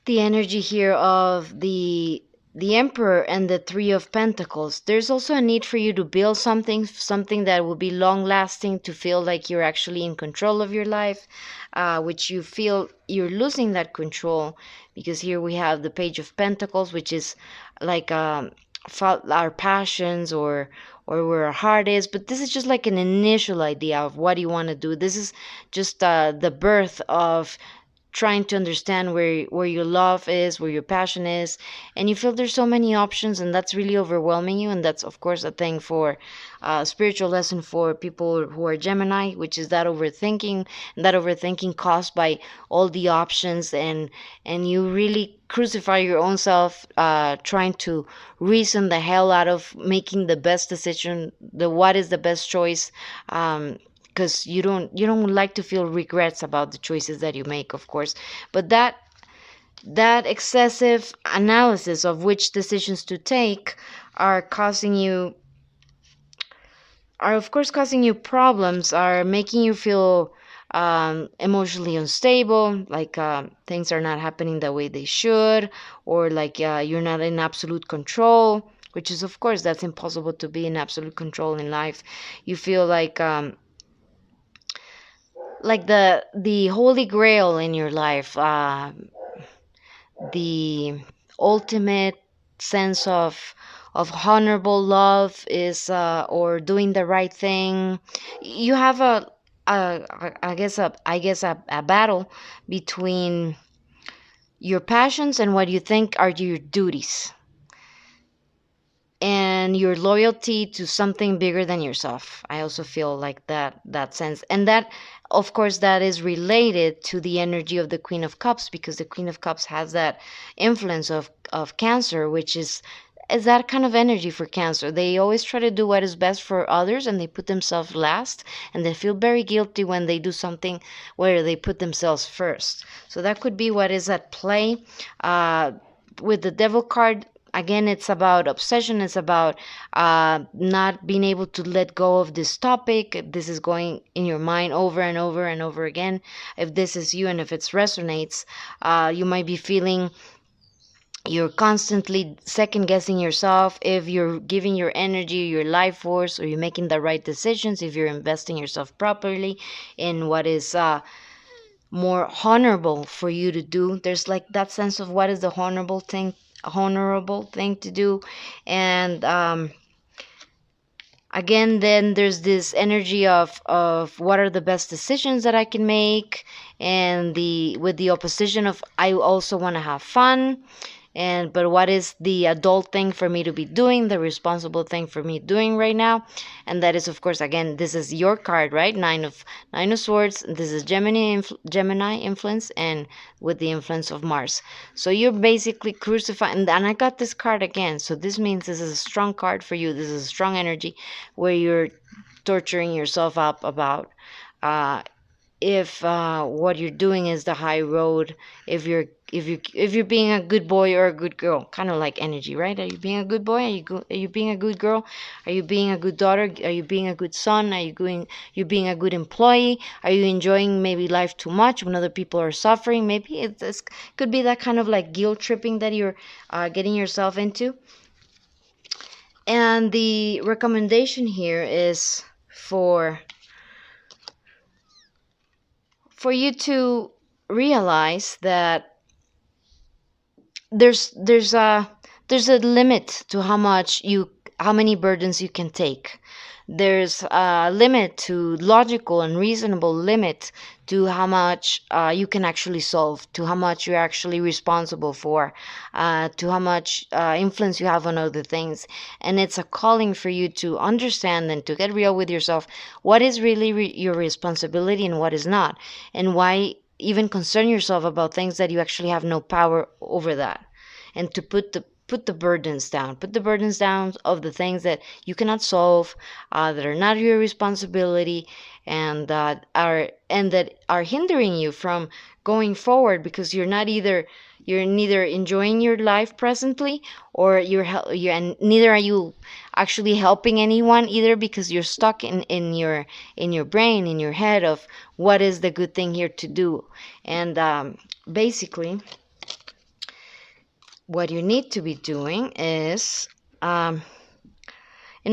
the energy here of the Emperor and the Three of Pentacles. There's also a need for you to build something that will be long lasting, to feel like you're actually in control of your life, which you feel you're losing that control, because here we have the Page of Pentacles, which is like our passions, or where our heart is. But this is just like an initial idea of what you want to do. This is just the birth of trying to understand where your love is, where your passion is, and you feel there's so many options, and that's really overwhelming you. And that's of course a thing for spiritual lesson for people who are Gemini, which is that overthinking, and that overthinking caused by all the options, and you really crucify your own self, trying to reason the hell out of making the best decision, the what is the best choice, because you don't like to feel regrets about the choices that you make, of course. But that excessive analysis of which decisions to take are causing you are of course causing you problems, are making you feel emotionally unstable, like things are not happening the way they should, or like you're not in absolute control, which is of course that's impossible to be in absolute control in life. You feel like the holy grail in your life, the ultimate sense of honorable love is, or doing the right thing. You have a battle between your passions and what you think are your duties, and your loyalty to something bigger than yourself. I also feel like that sense, and that of course that is related to the energy of the Queen of Cups, because the Queen of Cups has that influence of Cancer, which is that kind of energy for Cancer. They always try to do what is best for others, and they put themselves last, and they feel very guilty when they do something where they put themselves first. So that could be what is at play. With the Devil card, again, it's about obsession. It's about not being able to let go of this topic. This is going in your mind over and over and over again. If this is you, and if it resonates, you might be feeling you're constantly second guessing yourself if you're giving your energy, your life force, or you're making the right decisions, if you're investing yourself properly in what is more honorable for you to do. There's like that sense of what is the honorable thing to do. And again, then there's this energy of what are the best decisions that I can make, and the with the opposition of I also want to have fun. And but what is the adult thing for me to be doing, the responsible thing for me doing right now? And that is of course, again, this is your card, right? Nine of Swords. This is Gemini influence, and with the influence of Mars. So you're basically crucifying, and I got this card again, so this means this is a strong card for you. This is a strong energy where you're torturing yourself up about if what you're doing is the high road, if you're being a good boy or a good girl, kind of like energy, right? Are you being a good boy? Are you being a good girl? Are you being a good daughter? Are you being a good son? You being a good employee? Are you enjoying maybe life too much when other people are suffering? Maybe it could be that kind of like guilt tripping that you're getting yourself into. And the recommendation here is for you to realize that there's there's a there's a limit to how many burdens you can take. There's a limit to logical and reasonable limit to how much you can actually solve, to how much you're actually responsible for, to how much influence you have on other things. And it's a calling for you to understand and to get real with yourself what is really your responsibility and what is not, and why even concern yourself about things that you actually have no power over that, and to put the burdens down of the things that you cannot solve, that are not your responsibility, and that are hindering you from going forward, because you're neither enjoying your life presently, or and neither are you actually helping anyone either, because you're stuck in your brain, in your head, of what is the good thing here to do. And basically what you need to be doing is, in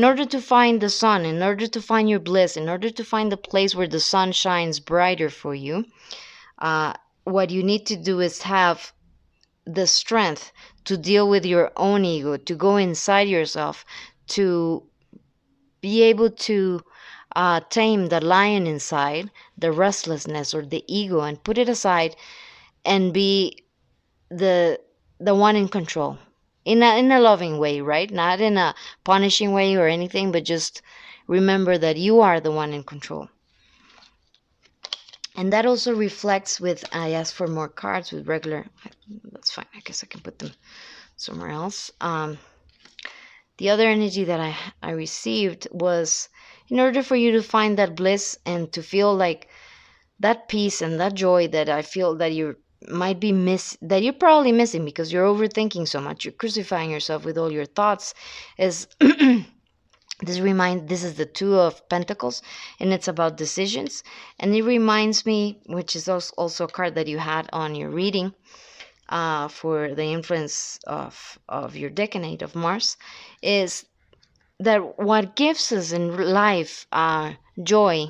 order to find the sun, in order to find your bliss, in order to find the place where the sun shines brighter for you, what you need to do is have the strength to deal with your own ego, to go inside yourself, to be able to tame the lion inside, the restlessness or the ego, and put it aside and be the one in control, in a loving way, right? Not in a punishing way or anything, but just remember that you are the one in control. And that also reflects with, I asked for more cards with regular, that's fine, I guess I can put them somewhere else. The other energy that I received was, in order for you to find that bliss and to feel like that peace and that joy that I feel that you might be that you're probably missing because you're overthinking so much, you're crucifying yourself with all your thoughts, is this is the Two of Pentacles, and it's about decisions. And it reminds me, which is also a card that you had on your reading, for the influence of your decanate of Mars, is that what gives us in life joy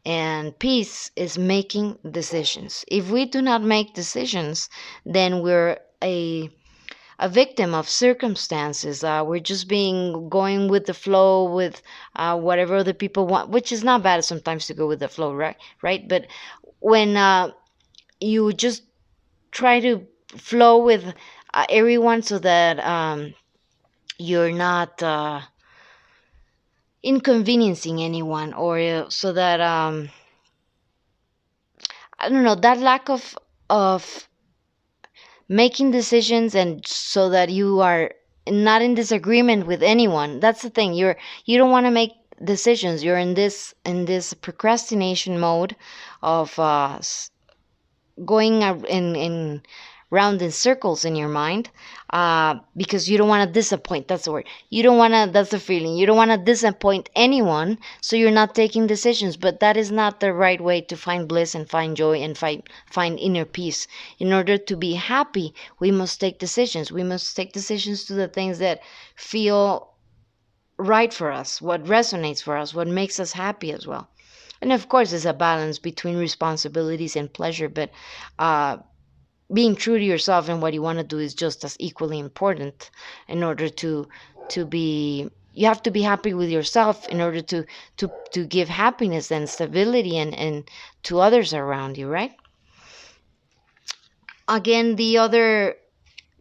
and peace is making decisions. If we do not make decisions, then we're a victim of circumstances. We're just going with the flow with whatever other people want, which is not bad sometimes to go with the flow, right? Right. But when you just try to flow with everyone, so that you're not inconveniencing anyone, or so that I don't know, that lack of making decisions, and so that you are not in disagreement with anyone. That's the thing. You don't want to make decisions. You're in this procrastination mode of going in round in circles in your mind, because you don't want to disappoint. That's the word. You don't want to. That's the feeling. You don't want to disappoint anyone, so you're not taking decisions. But that is not the right way to find bliss and find joy and find inner peace. In order to be happy, we must take decisions. We must take decisions to the things that feel right for us, what resonates for us, what makes us happy as well. And of course, there's a balance between responsibilities and pleasure, but being true to yourself and what you want to do is just as equally important. In order to be, you have to be happy with yourself in order to give happiness and stability and to others around you, right? Again, the other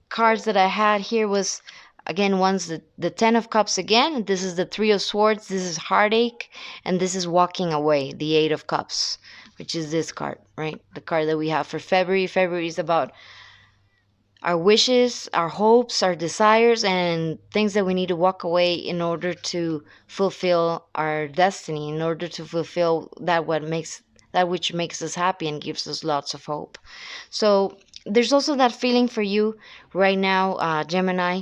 cards that I had here was, again, one's the Ten of Cups again. This is the Three of Swords. This is heartache, and this is walking away, the Eight of Cups, which is this card, right? The card that we have for February. February is about our wishes, our hopes, our desires, and things that we need to walk away in order to fulfill our destiny, in order to fulfill that which makes us happy and gives us lots of hope. So there's also that feeling for you right now, Gemini,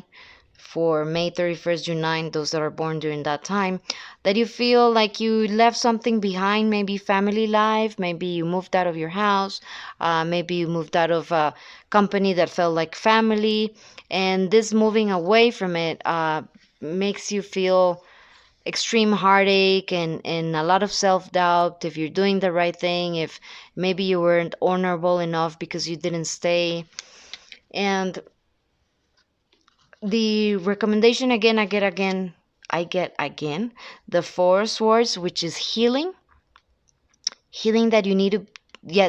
for May 31st, June 9, those that are born during that time, that you feel like you left something behind, maybe family life, maybe you moved out of your house, maybe you moved out of a company that felt like family, and this moving away from it makes you feel extreme heartache and a lot of self-doubt if you're doing the right thing, if maybe you weren't honorable enough because you didn't stay. And the recommendation again, I get again, the Four of Swords, which is healing that you need to,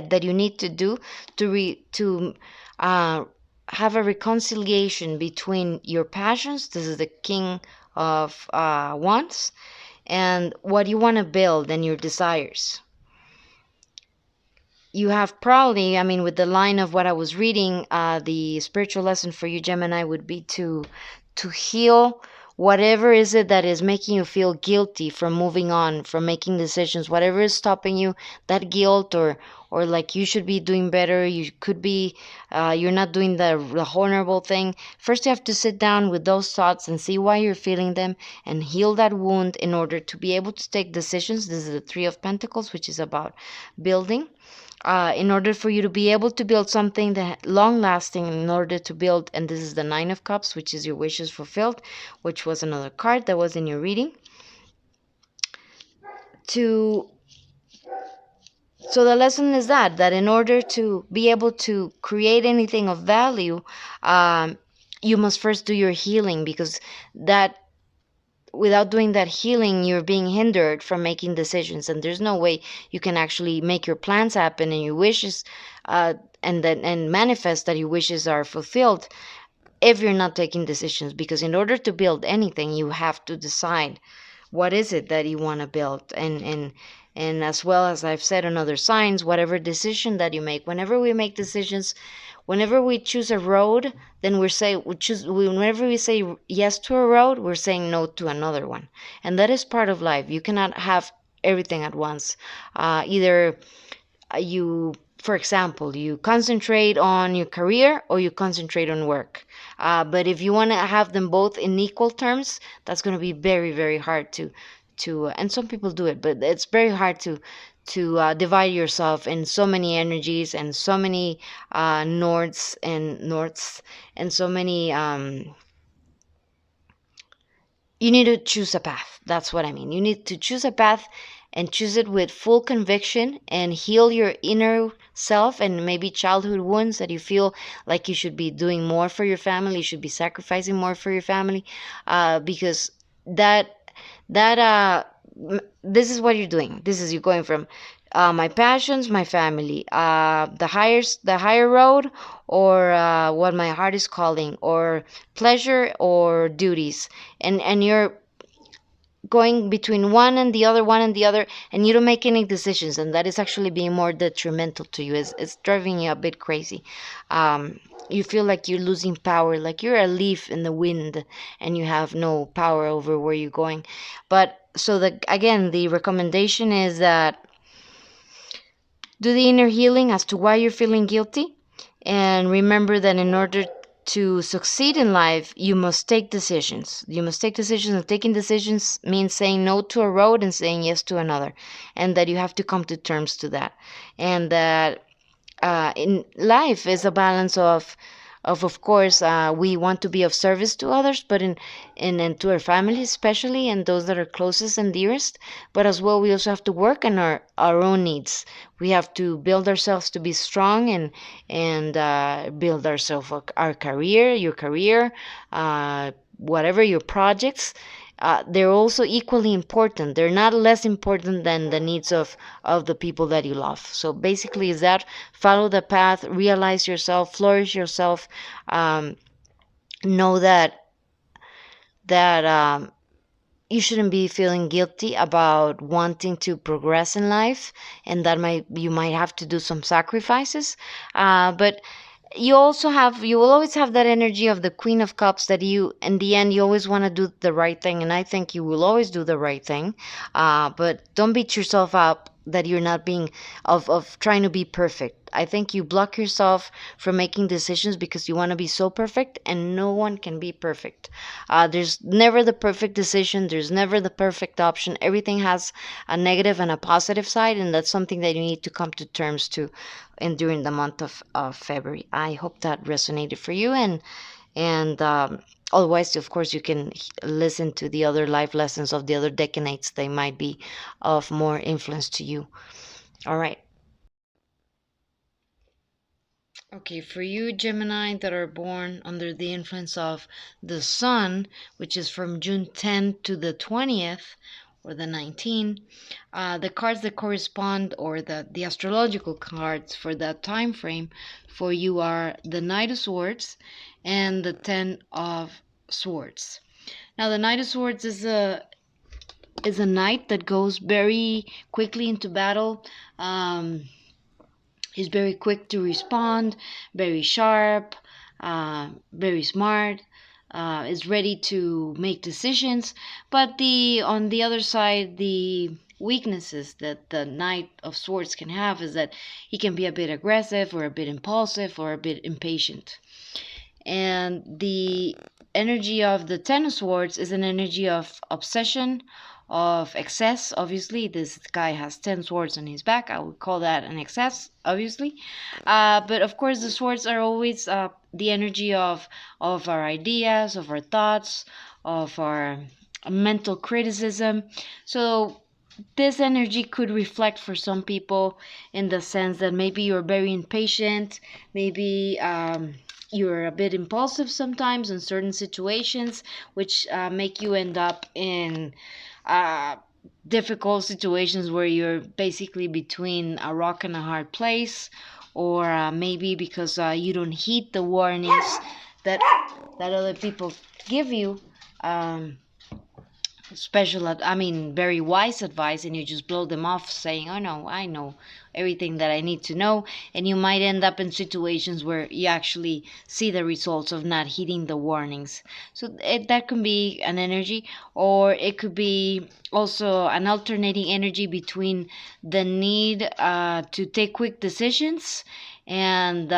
that you need to do to have a reconciliation between your passions. This is the King of Wands, and what you want to build and your desires. You have probably, I mean, with the line of what I was reading, the spiritual lesson for you, Gemini, would be to heal whatever is it that is making you feel guilty from moving on, from making decisions, whatever is stopping you, that guilt, or like you should be doing better, you could be, you're not doing the honorable thing. First, you have to sit down with those thoughts and see why you're feeling them and heal that wound in order to be able to take decisions. This is the Three of Pentacles, which is about building. in order for you to be able to build something that long lasting, in order to build, and this is the Nine of Cups, which is your wishes fulfilled, which was another card that was in your reading. So the lesson is that in order to be able to create anything of value, you must first do your healing, because that without doing that healing, you're being hindered from making decisions, and there's no way you can actually make your plans happen and your wishes, and manifest that your wishes are fulfilled if you're not taking decisions. Because in order to build anything, you have to decide what is it that you want to build, and as well as I've said on other signs, whatever decision that you make, whenever we make decisions, whenever we choose a road, then whenever we say yes to a road, we're saying no to another one. And that is part of life. You cannot have everything at once. Either you For example, you concentrate on your career or you concentrate on work. But if you want to have them both in equal terms, that's going to be very, very hard to and some people do it, but it's very hard to divide yourself in so many energies and so many norths and so many you need to choose a path. That's what I mean. You need to choose a path and choose it with full conviction and heal your inner self and maybe childhood wounds that you feel like you should be doing more for your family, you should be sacrificing more for your family, because that that this is what you're doing. This is you going from my passions, my family, the higher road, or what my heart is calling, or pleasure or duties, and you're going between one and the other, and you don't make any decisions, and that is actually being more detrimental to you. It's driving you a bit crazy. You feel like you're losing power, like you're a leaf in the wind and you have no power over where you're going. But so the recommendation is that do the inner healing as to why you're feeling guilty. And remember that in order to succeed in life, you must take decisions. You must take decisions, and taking decisions means saying no to a road and saying yes to another. And that you have to come to terms to that. And that in life is a balance of course, we want to be of service to others, but and to our family especially, and those that are closest and dearest. But as well, we also have to work on our own needs. We have to build ourselves to be strong, and build ourselves our career, your career, whatever your projects. They're also equally important. They're not less important than the needs of the people that you love. So basically, is that follow the path, realize yourself, flourish yourself, know that you shouldn't be feeling guilty about wanting to progress in life, and that you might have to do some sacrifices. But you will always have that energy of the Queen of Cups, that you in the end you always want to do the right thing, and I think you will always do the right thing. But don't beat yourself up that you're not being of trying to be perfect. I think you block yourself from making decisions because you want to be so perfect, and no one can be perfect. There's never the perfect decision, there's never the perfect option. Everything has a negative and a positive side, and that's something that you need to come to terms to and during the month of February. I hope that resonated for you, and otherwise, of course, you can listen to the other life lessons of the other decanates. They might be of more influence to you. All right. Okay, for you Gemini that are born under the influence of the sun, which is from June 10th to the 20th, or the 19th, the cards that correspond, or the astrological cards for that time frame for you, are the Knight of Swords and the Ten of Swords. Now the Knight of Swords is a knight that goes very quickly into battle. He's very quick to respond, very sharp, very smart, is ready to make decisions. But on the other side, the weaknesses that the Knight of Swords can have is that he can be a bit aggressive, or a bit impulsive, or a bit impatient. And the energy of the Ten of Swords is an energy of obsession, of excess. Obviously, this guy has 10 swords on his back. I would call that an excess, obviously. But of course, the swords are always the energy of our ideas, of our thoughts, of our mental criticism. So this energy could reflect for some people in the sense that maybe you're very impatient, maybe you're a bit impulsive sometimes in certain situations, which make you end up in uh, difficult situations where you're basically between a rock and a hard place, or maybe because you don't heed the warnings that other people give you. I mean, very wise advice, and you just blow them off saying, oh no, I know everything that I need to know. And you might end up in situations where you actually see the results of not heeding the warnings. So that can be an energy, or it could be also an alternating energy between the need to take quick decisions and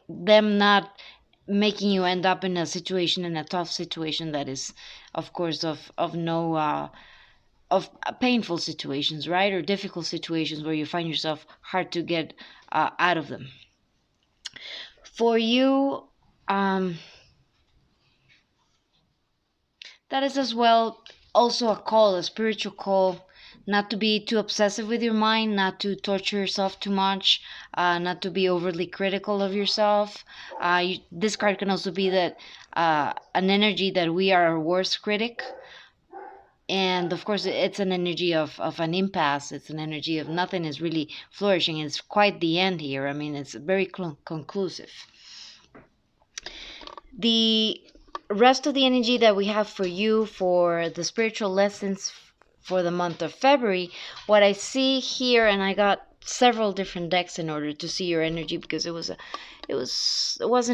them not making you end up in a situation, in a tough situation that is, of course, of no of painful situations, right, or difficult situations where you find yourself hard to get out of them. For you, that is as well also a call, a spiritual call, not to be too obsessive with your mind, not to torture yourself too much, not to be overly critical of yourself. This card can also be that an energy that we are our worst critic. And of course, it's an energy of an impasse. It's an energy of nothing is really flourishing. It's quite the end here. I mean, it's very conclusive. The rest of the energy that we have for you for the spiritual lessons for the month of February, what I see here, and I got several different decks in order to see your energy because it wasn't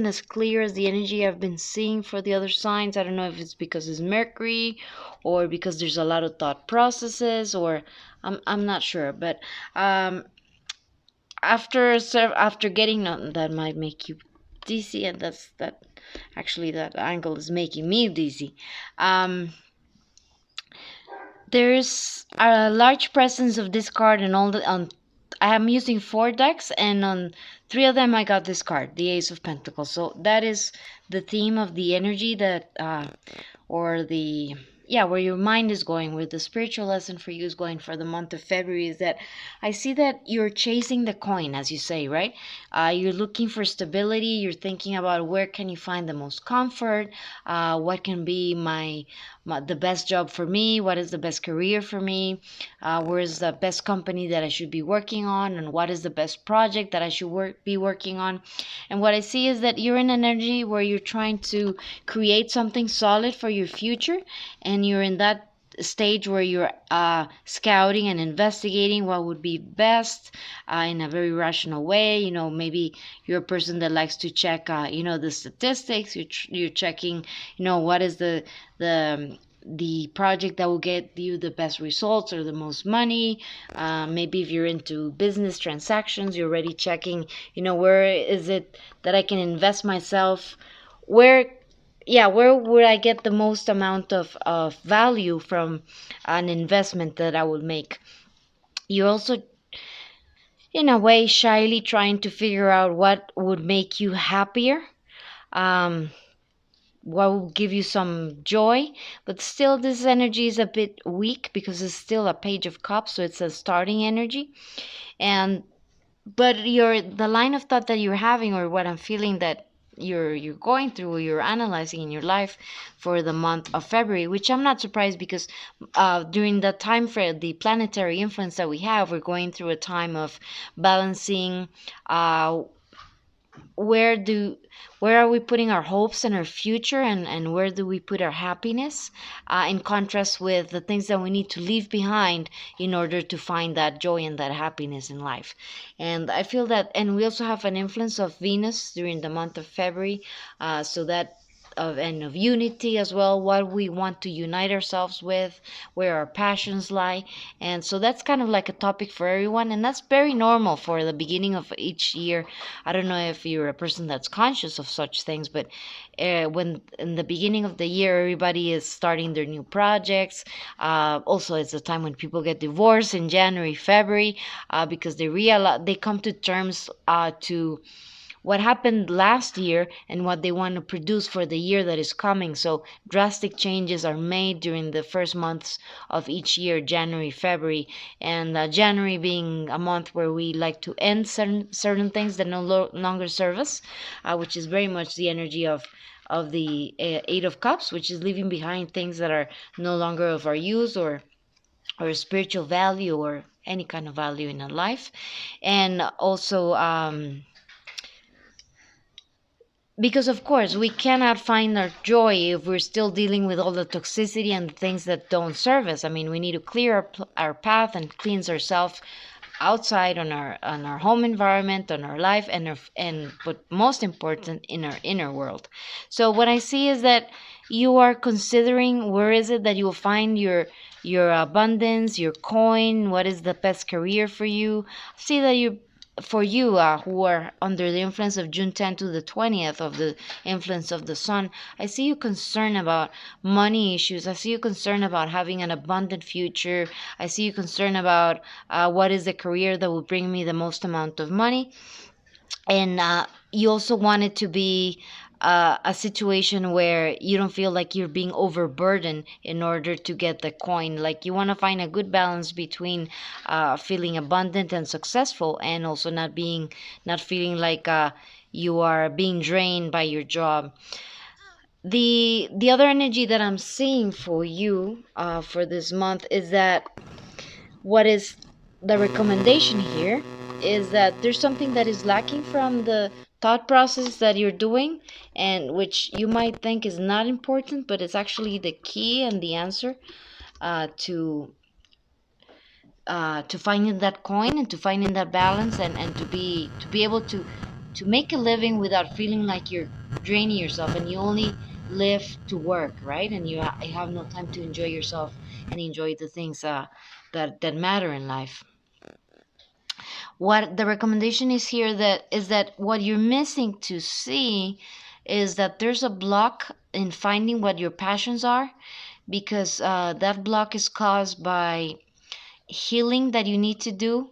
as clear as the energy I've been seeing for the other signs. I don't know if it's because it's Mercury or because there's a lot of thought processes, or I'm not sure. But after getting that might make you dizzy, and that actually that angle is making me dizzy. There's a large presence of this card in all the on. I am using 4 decks, and on 3 of them I got this card, the Ace of Pentacles. So that is the theme of the energy that, or the, yeah, where your mind is going, where the spiritual lesson for you is going for the month of February, is that I see that you're chasing the coin, as you say, right? You're looking for stability. You're thinking about where can you find the most comfort, what can be the best job for me, what is the best career for me, where is the best company that I should be working on, and what is the best project that I should be working on. And what I see is that you're in an energy where you're trying to create something solid for your future, and you're in that stage where you're scouting and investigating what would be best in a very rational way. Maybe you're a person that likes to check the statistics. You're checking what is the project that will get you the best results or the most money. Maybe if you're into business transactions, you're already checking where is it that I can invest myself, where would I get the most amount of value from an investment that I would make. You're also, in a way, shyly trying to figure out what would make you happier, what will give you some joy. But still, this energy is a bit weak because it's still a Page of Cups, so it's a starting energy. But the line of thought that you're having, or what I'm feeling that you're going through, or you're analyzing in your life for the month of February, which I'm not surprised because during the time frame, the planetary influence that we have, we're going through a time of balancing where are we putting our hopes and our future, and where do we put our happiness, in contrast with the things that we need to leave behind in order to find that joy and that happiness in life. And I feel that, and we also have an influence of Venus during the month of February, so that of unity as well, what we want to unite ourselves with, where our passions lie. And so that's kind of like a topic for everyone, and that's very normal for the beginning of each year. I don't know if you're a person that's conscious of such things, but when in the beginning of the year everybody is starting their new projects. Also, it's a time when people get divorced in January, February, because they realize, they come to terms to what happened last year and what they want to produce for the year that is coming. So drastic changes are made during the first months of each year, January, February, and January being a month where we like to end certain things that no longer serve us, which is very much the energy of the Eight of Cups, which is leaving behind things that are no longer of our use, or spiritual value, or any kind of value in our life. And also, because of course we cannot find our joy if we're still dealing with all the toxicity and things that don't serve us. I mean, we need to clear our path and cleanse ourselves outside, on our home environment, on our life, and but most important, in our inner world. So what I see is that you are considering where is it that you will find your abundance, your coin, what is the best career for you. See that you, for you who are under the influence of June 10th to the 20th, of the influence of the sun, I see you concerned about money issues. I see you concerned about having an abundant future. I see you concerned about what is the career that will bring me the most amount of money. And you also want it to be a situation where you don't feel like you're being overburdened in order to get the coin. Like, you want to find a good balance between feeling abundant and successful, and also not feeling like you are being drained by your job. The other energy that I'm seeing for you for this month is that, what is the recommendation here is that there's something that is lacking from the thought process that you're doing, and which you might think is not important, but it's actually the key and the answer to finding that coin, and to finding that balance, and to be able to make a living without feeling like you're draining yourself, and you only live to work, right? And you have no time to enjoy yourself and enjoy the things that matter in life. What the recommendation is here, that is that what you're missing to see is that there's a block in finding what your passions are, because that block is caused by healing that you need to do.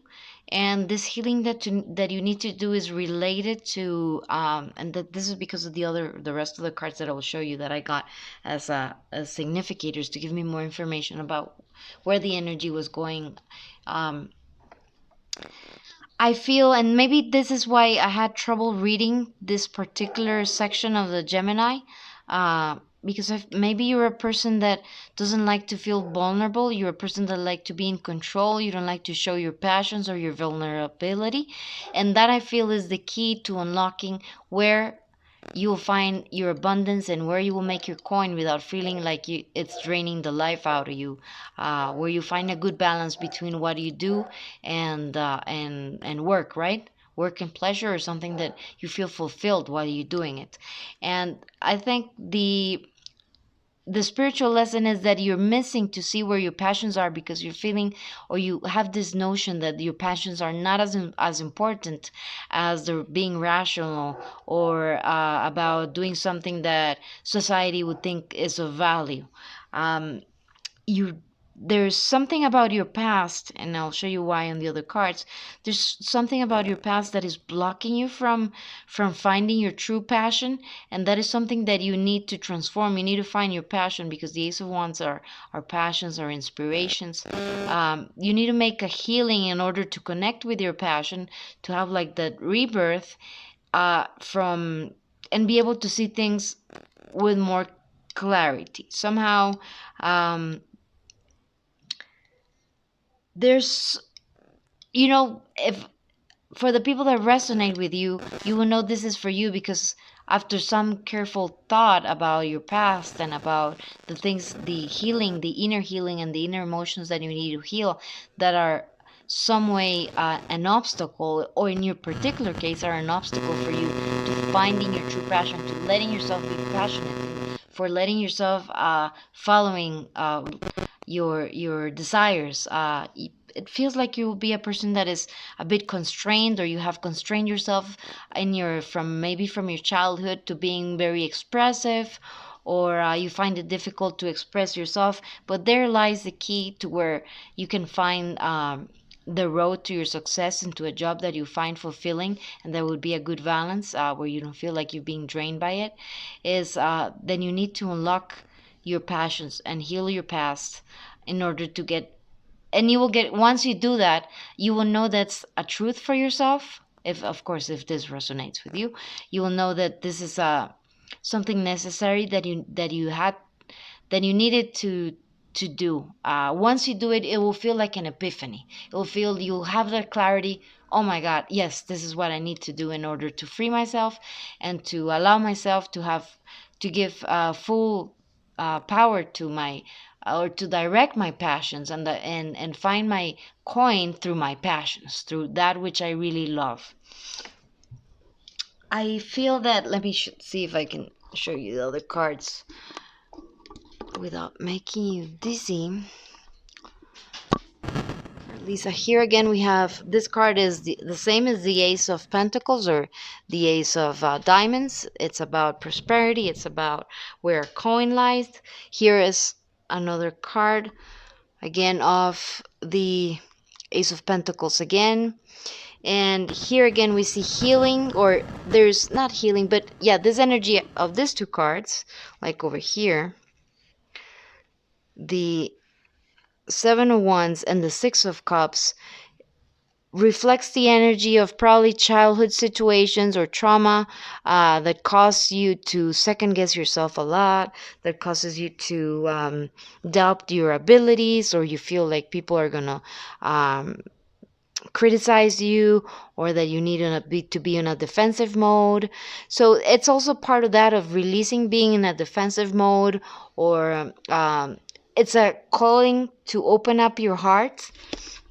And this healing that you need to do is related to and that this is because of the rest of the cards that I will show you, that I got as significators to give me more information about where the energy was going. um, I feel, and maybe this is why I had trouble reading this particular section of the Gemini, because maybe you're a person that doesn't like to feel vulnerable. You're a person that like to be in control. You don't like to show your passions or your vulnerability, and that, I feel, is the key to unlocking where you will find your abundance, and where you will make your coin without feeling like it's draining the life out of you. Where you find a good balance between what you do and work, right? Work and pleasure, or something that you feel fulfilled while you're doing it. And I think the spiritual lesson is that you're missing to see where your passions are, because you're feeling, or you have this notion that your passions are not as important as the being rational, or about doing something that society would think is of value. Um, you there's something about your past, and I'll show you why on the other cards. There's something about your past that is blocking you from finding your true passion, and that is something that you need to transform. You need to find your passion, because the Ace of Wands are our passions, our inspirations. You need to make a healing in order to connect with your passion, to have like that rebirth from and be able to see things with more clarity somehow. Um, there's if for the people that resonate with you, you will know this is for you, because after some careful thought about your past, and about the things, the healing, the inner healing, and the inner emotions that you need to heal, that are some way an obstacle, or in your particular case are an obstacle for you to finding your true passion, to letting yourself be passionate, for letting yourself following your desires. It feels like you will be a person that is a bit constrained, or you have constrained yourself in your from maybe from your childhood to being very expressive, or you find it difficult to express yourself. But there lies the key to where you can find the road to your success and to a job that you find fulfilling, and that would be a good balance, where you don't feel like you're being drained by it. Is then you need to unlock your passions and heal your past in order to get, and you will get, once you do that, you will know that's a truth for yourself. If, of course, if this resonates with you, you will know that this is something necessary that you needed to do. Once you do it, it will feel like an epiphany. It will feel, you'll have that clarity. Oh my God, yes, this is what I need to do in order to free myself and to allow myself to have to give full power to my, or to direct my passions, and find my coin through my passions, through that which I really love. I feel that, let me see if I can show you the other cards without making you dizzy. Lisa, here again we have, this card is the same as the Ace of Pentacles, or the Ace of Diamonds. It's about prosperity, it's about where a coin lies. Here is another card, again, of the Ace of Pentacles again. And here again we see healing, or there's not healing, but yeah, this energy of these two cards, like over here, the Seven of Wands and the Six of Cups, reflects the energy of probably childhood situations or trauma that cause you to second guess yourself a lot, that causes you to doubt your abilities, or you feel like people are gonna criticize you, or that you need to be in a defensive mode. So it's also part of that, of releasing being in a defensive mode, or it's a calling to open up your heart,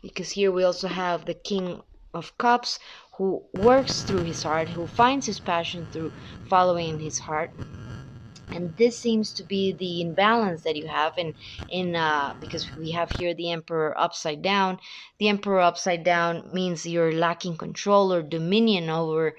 because here we also have the King of Cups, who works through his heart, who finds his passion through following his heart. And this seems to be the imbalance that you have in because we have here the Emperor upside down. The Emperor upside down means you're lacking control or dominion over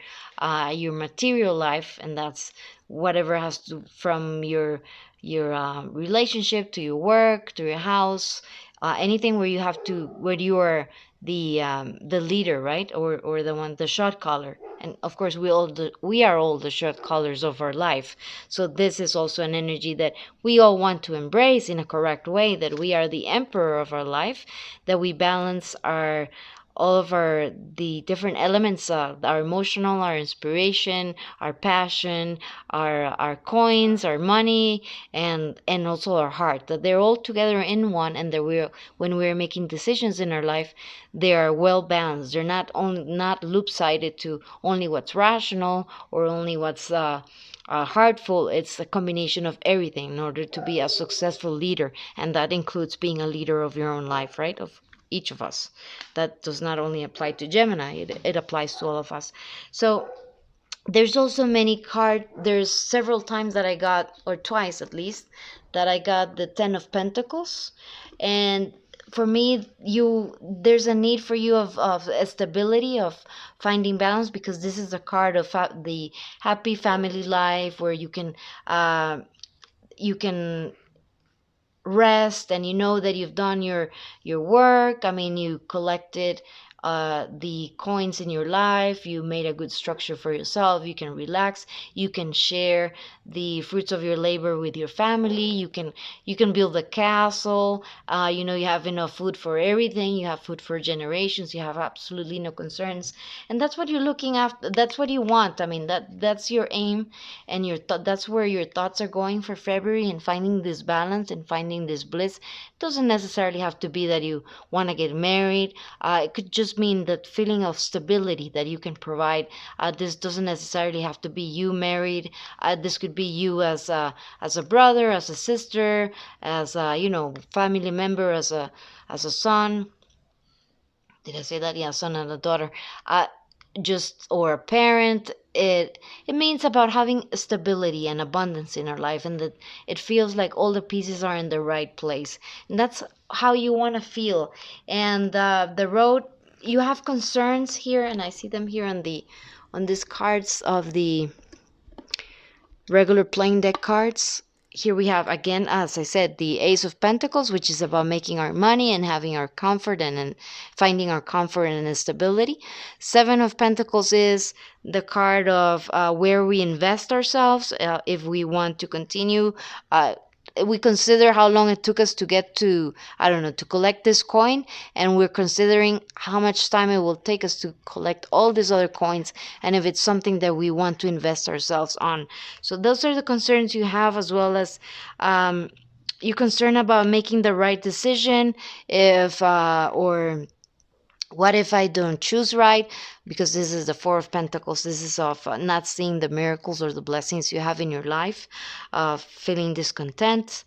your material life, and that's whatever has to, from your relationship to your work to your house, anything where you have to, where you are the leader, right, or the one, the shot caller. And of course we are all the shot callers of our life. So this is also an energy that we all want to embrace in a correct way, that we are the emperor of our life, that we balance our all of our the different elements, our emotional, our inspiration, our passion, our coins, our money, and also our heart, that they're all together in one, and that we're, when we're making decisions in our life, they are well balanced. They're not loop-sided to only what's rational or only what's heartful. It's a combination of everything in order to be a successful leader, and that includes being a leader of your own life, right, of each of us. That does not only apply to Gemini, it applies to all of us. So there's also many card, there's several times that I got, or twice at least, that I got the Ten of Pentacles. And for me, there's a need for you of stability, of finding balance, because this is a card of the happy family life, where you can rest, and you know that you've done your work. I mean, you collected the coins in your life, you made a good structure for yourself, you can relax, you can share the fruits of your labor with your family, you can build a castle, you have enough food for everything, you have food for generations, you have absolutely no concerns. And that's what you're looking after, that's what you want. I mean, that's your aim, and that's where your thoughts are going for February, and finding this balance and finding this bliss. It doesn't necessarily have to be that you want to get married. It could just mean that feeling of stability that you can provide. This doesn't necessarily have to be you married. This could be you as a brother, as a sister, as a family member, as a son. Did I say that? Yeah, son and a daughter. Uh, just or a parent. It means about having stability and abundance in our life, and that it feels like all the pieces are in the right place, and that's how you want to feel. And the road, you have concerns here, and I see them here on these cards of the regular playing deck cards. Here we have, again, as I said, the Ace of Pentacles, which is about making our money and having our comfort and finding our comfort and stability. Seven of Pentacles is the card of where we invest ourselves. If we want to continue, we consider how long it took us to get to, I don't know, to collect this coin, and we're considering how much time it will take us to collect all these other coins, and if it's something that we want to invest ourselves on. So those are the concerns you have, as well as you're concerned about making the right decision, if or what if I don't choose right? Because this is the Four of Pentacles. This is of not seeing the miracles or the blessings you have in your life, feeling discontent.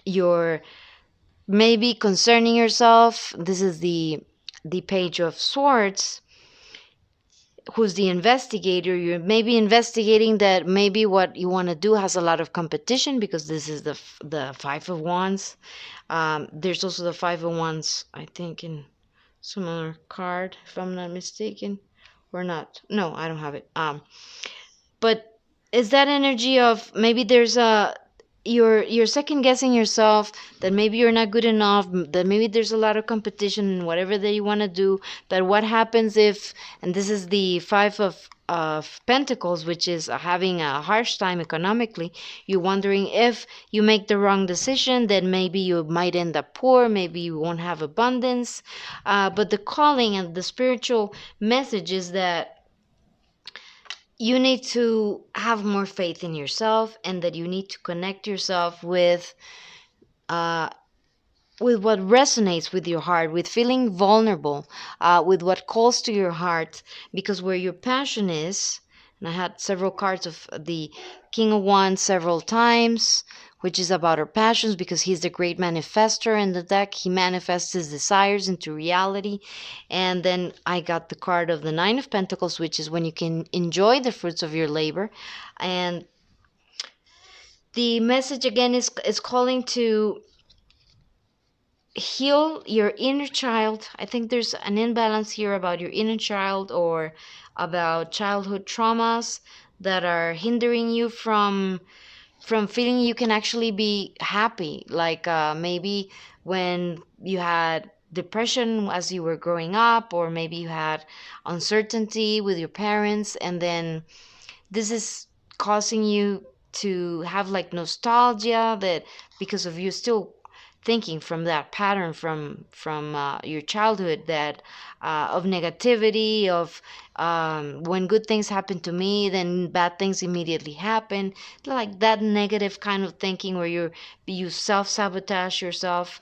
You're maybe concerning yourself. This is the Page of Swords, who's the investigator. You're maybe investigating that maybe what you want to do has a lot of competition, because this is the Five of Wands. There's also the Five of Wands, I think, in some other card, if I'm not mistaken, or not. No, I don't have it. But is that energy of maybe there's a you're second guessing yourself, that maybe you're not good enough, that maybe there's a lot of competition in whatever that you want to do, that what happens if, and this is the Five of Pentacles, which is having a harsh time economically. You're wondering if you make the wrong decision, then maybe you might end up poor, maybe you won't have abundance. But the calling and the spiritual message is that you need to have more faith in yourself, and that you need to connect yourself uh, with what resonates with your heart, with feeling vulnerable, with what calls to your heart, because where your passion is, and I had several cards of the King of Wands several times, which is about our passions, because he's the great manifester in the deck. He manifests his desires into reality. And then I got the card of the Nine of Pentacles, which is when you can enjoy the fruits of your labor. And the message again is calling to heal your inner child. I think there's an imbalance here about your inner child, or about childhood traumas that are hindering you from feeling you can actually be happy. Like maybe when you had depression as you were growing up, or maybe you had uncertainty with your parents, and then this is causing you to have like nostalgia, that because of you still thinking from that pattern from your childhood, that of negativity, of when good things happen to me, then bad things immediately happen, like that negative kind of thinking, where you self-sabotage yourself,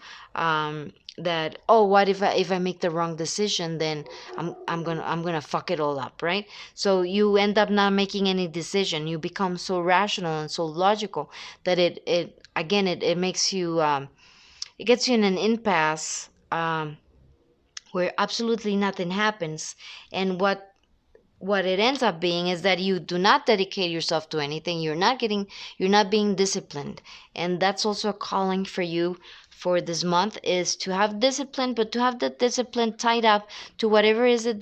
that, oh, what if I make the wrong decision, then I'm gonna fuck it all up, right? So you end up not making any decision. You become so rational and so logical that it again it makes you it gets you in an impasse, where absolutely nothing happens. And what it ends up being is that you do not dedicate yourself to anything. You're not being disciplined. And that's also a calling for you for this month, is to have discipline, but to have the discipline tied up to whatever is it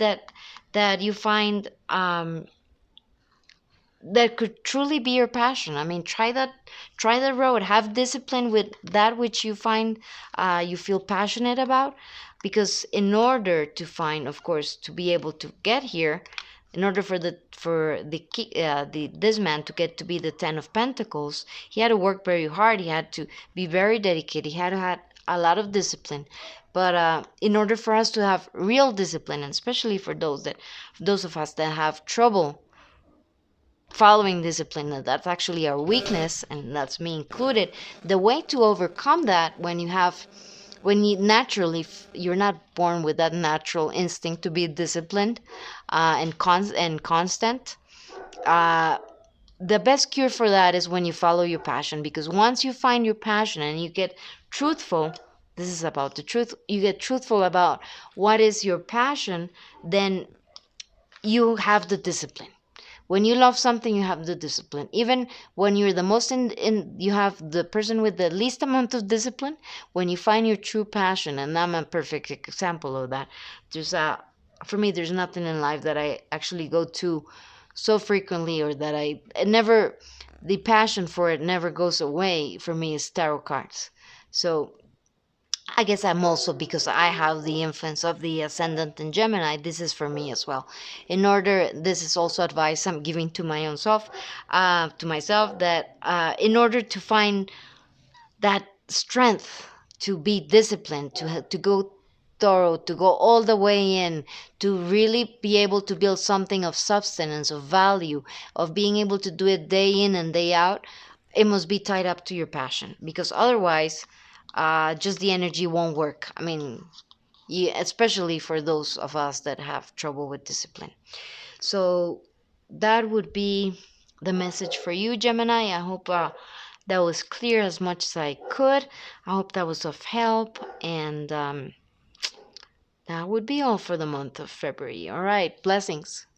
that you find that could truly be your passion. I mean, try the road. Have discipline with that which you find you feel passionate about, because in order to find, of course, to be able to get here, in order for this man to get to be the Ten of Pentacles, he had to work very hard. He had to be very dedicated. He had to have a lot of discipline. But in order for us to have real discipline, and especially for those of us that have trouble following discipline, that's actually our weakness, and that's me included. The way to overcome that, when you naturally you're not born with that natural instinct to be disciplined and constant, uh, the best cure for that is when you follow your passion, because once you find your passion and you get truthful, This is about the truth. You get truthful about what is your passion, then you have the discipline. When you love something, you have the discipline. Even when you're the most you have the person with the least amount of discipline. When you find your true passion, and I'm a perfect example of that. There's a For me, there's nothing in life that I actually go to so frequently, or that I it never the passion for it never goes away. For me, is tarot cards. So I guess I'm also, because I have the influence of the ascendant in Gemini, this is for me as well. This is also advice I'm giving to my own self, to myself, that in order to find that strength, to be disciplined, to go thorough, to go all the way in, to really be able to build something of substance, of value, of being able to do it day in and day out, it must be tied up to your passion, because otherwise, just the energy won't work. I mean, yeah, especially for those of us that have trouble with discipline. So that would be the message for you, Gemini. I hope that was clear as much as I could. I hope that was of help. And that would be all for the month of February. All right. Blessings.